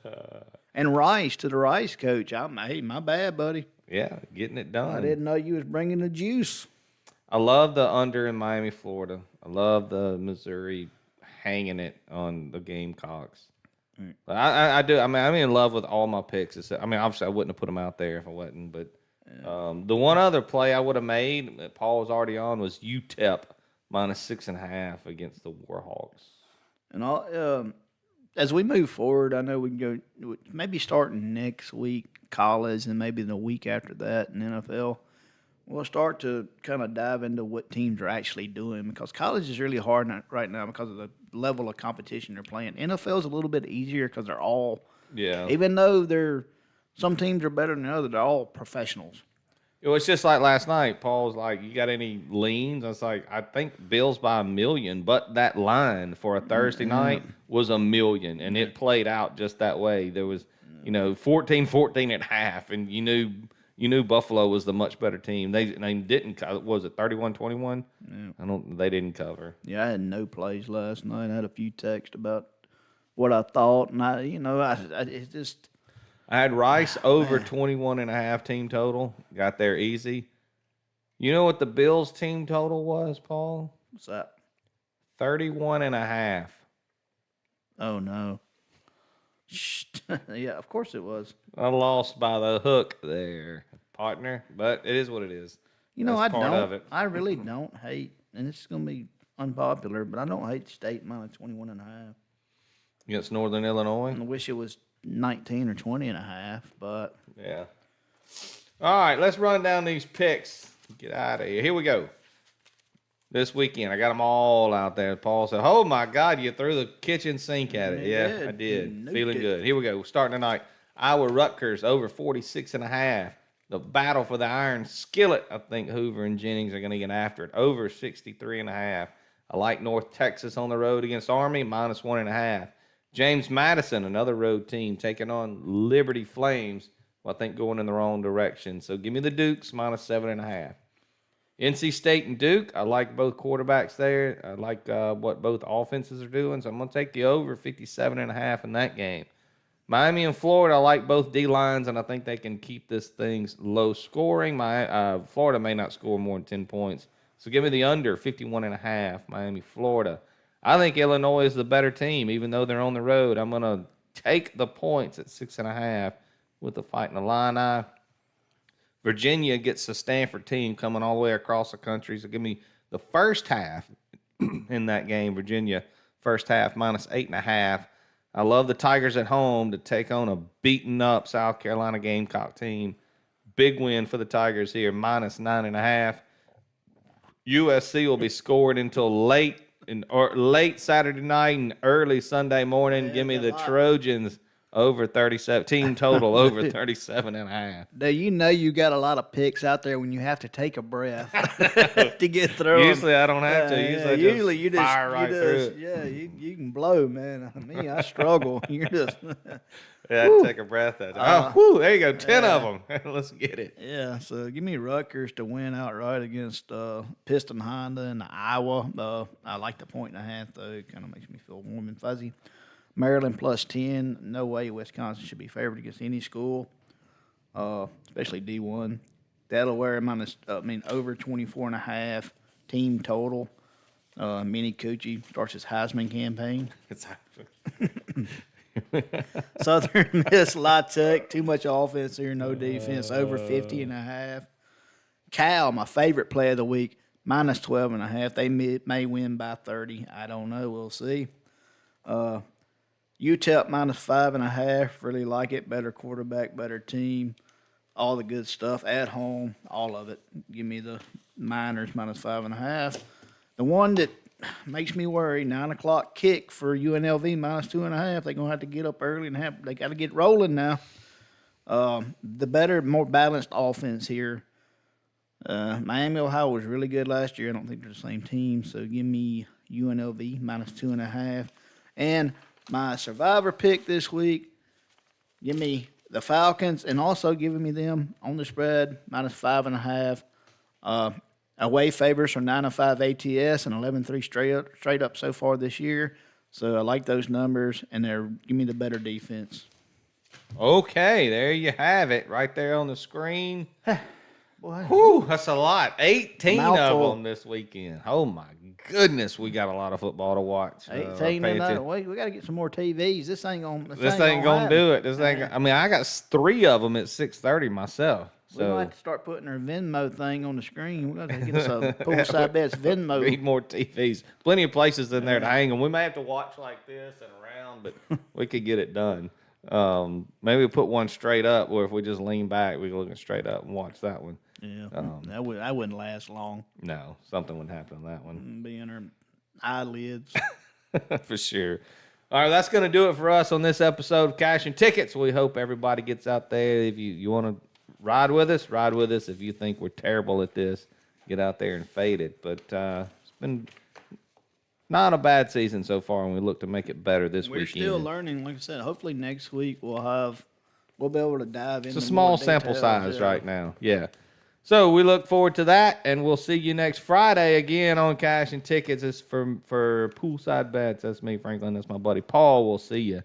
And Rice, to the Rice coach, hey, my bad, buddy. Yeah, getting it done. I didn't know you was bringing the juice. I love the under in Miami, Florida. I love the Missouri hanging it on the Gamecocks. But I do. I mean, I'm in love with all my picks. Obviously, I wouldn't have put them out there if I wasn't. But the one other play I would have made that Paul was already on was UTEP -6.5 against the Warhawks. And as we move forward, I know we can go maybe starting next week college, and maybe the week after that in NFL. We'll start to kind of dive into what teams are actually doing, because college is really hard right now because of the level of competition they're playing. NFL is a little bit easier because they're all, even though some teams are better than others, they're all professionals. It was just like last night. Paul's like, "You got any leans?" I was like, "I think Bills by 1 million," but that line for a Thursday night was 1 million, and it played out just that way. There was, 14-14 at half, and you knew Buffalo was the much better team. They didn't. Was it 31-21? Yeah. They didn't cover. Yeah, I had no plays last night. I had a few texts about what I thought, and it's just. I had Rice over 21.5 team total. Got there easy. You know what the Bills team total was, Paul? What's that? 31.5. Oh, no. Yeah, of course it was. I lost by the hook there, partner. But it is what it is. I really don't hate, and it's going to be unpopular, but I don't hate State -21.5. Against Northern Illinois? I wish it was 19 or 20.5, but yeah. All right, let's run down these picks. Get out of here. Here we go. This weekend, I got them all out there. Paul said, "Oh my God, you threw the kitchen sink at it." Yeah, I did. Feeling good. Here we go. Starting tonight, Iowa Rutgers over 46.5. The battle for the iron skillet. I think Hoover and Jennings are going to get after it. Over 63.5. I like North Texas on the road against Army -1.5. James Madison, another road team, taking on Liberty Flames. Well, I think going in the wrong direction. So give me the Dukes -7.5. NC State and Duke, I like both quarterbacks there. I like what both offenses are doing. So I'm going to take the over 57.5 in that game. Miami and Florida, I like both D-lines, and I think they can keep this thing low scoring. Florida may not score more than 10 points. So give me the under 51.5, Miami, Florida. I think Illinois is the better team, even though they're on the road. I'm going to take the points at 6.5 with the Fighting Illini. Virginia gets the Stanford team coming all the way across the country. So give me the first half in that game. Virginia, first half, -8.5. I love the Tigers at home to take on a beaten up South Carolina Gamecock team. Big win for the Tigers here, -9.5. USC will be scored until late Saturday night and early Sunday morning. Yeah, give me the Trojans over 37, team total over 37.5. Now, you got a lot of picks out there when you have to take a breath to get through. Usually I don't have to. Usually you just fire right through it. Yeah, you can blow, man. Me, I struggle. You're just. Yeah, I take a breath at it. There you go, 10 of them. Let's get it. Yeah, so give me Rutgers to win outright against Piston Honda and Iowa. I like the 1.5, though. It kind of makes me feel warm and fuzzy. Maryland +10. No way Wisconsin should be favored against any school, especially D1. Delaware over 24.5 team total. Mini Coochie starts his Heisman campaign. It's Southern Miss La Tech, too much offense here, no defense, over 50.5. Cal, my favorite play of the week, -12.5. They may win by 30. I don't know. We'll see. UTEP -5.5. Really like it. Better quarterback, better team. All the good stuff at home. All of it. Give me the Miners -5.5. The one that makes me worry. 9 o'clock kick for UNLV -2.5. They're gonna have to get up early and they got to get rolling now. The better, more balanced offense here. Miami, Ohio was really good last year. I don't think they're the same team, so give me UNLV -2.5. And my survivor pick this week, give me the Falcons, and also giving me them on the spread -5.5. Away favors are 9-5 ATS and 11-3 straight up so far this year. So I like those numbers, and give me the better defense. Okay, there you have it, right there on the screen. Boy, Whew, that's a lot. 18 Mouthful. of them this weekend. Oh my goodness, we got a lot of football to watch. 18 pay and that. attention. We got to get some more TVs. This ain't gonna. This ain't gonna happen. do it. This ain't. I mean, I got 3 of them at 6:30 myself. We might So have to start putting our Venmo thing on the screen. We're going to get us a poolside bets Venmo. need more TVs. Plenty of places in there to hang them. We may have to watch like this and around, but we could get it done. Maybe we put one straight up, or if we just lean back, we can look straight up and watch that one. Yeah, that wouldn't last long. No, something would happen on that one. Be in our eyelids. For sure. All right, that's going to do it for us on this episode of Cash and Tickets. We hope everybody gets out there. If you want to ride with us, ride with us. If you think we're terrible at this, get out there and fade it. But it's been not a bad season so far, and we look to make it better this We're weekend. still learning. Like I said, hopefully next week we'll be able to dive into It's a small more sample details, size right now. Yeah. So we look forward to that, and we'll see you next Friday again on Cash and Tickets. It's for Poolside Bets. That's me, Franklin. That's my buddy Paul. We'll see you.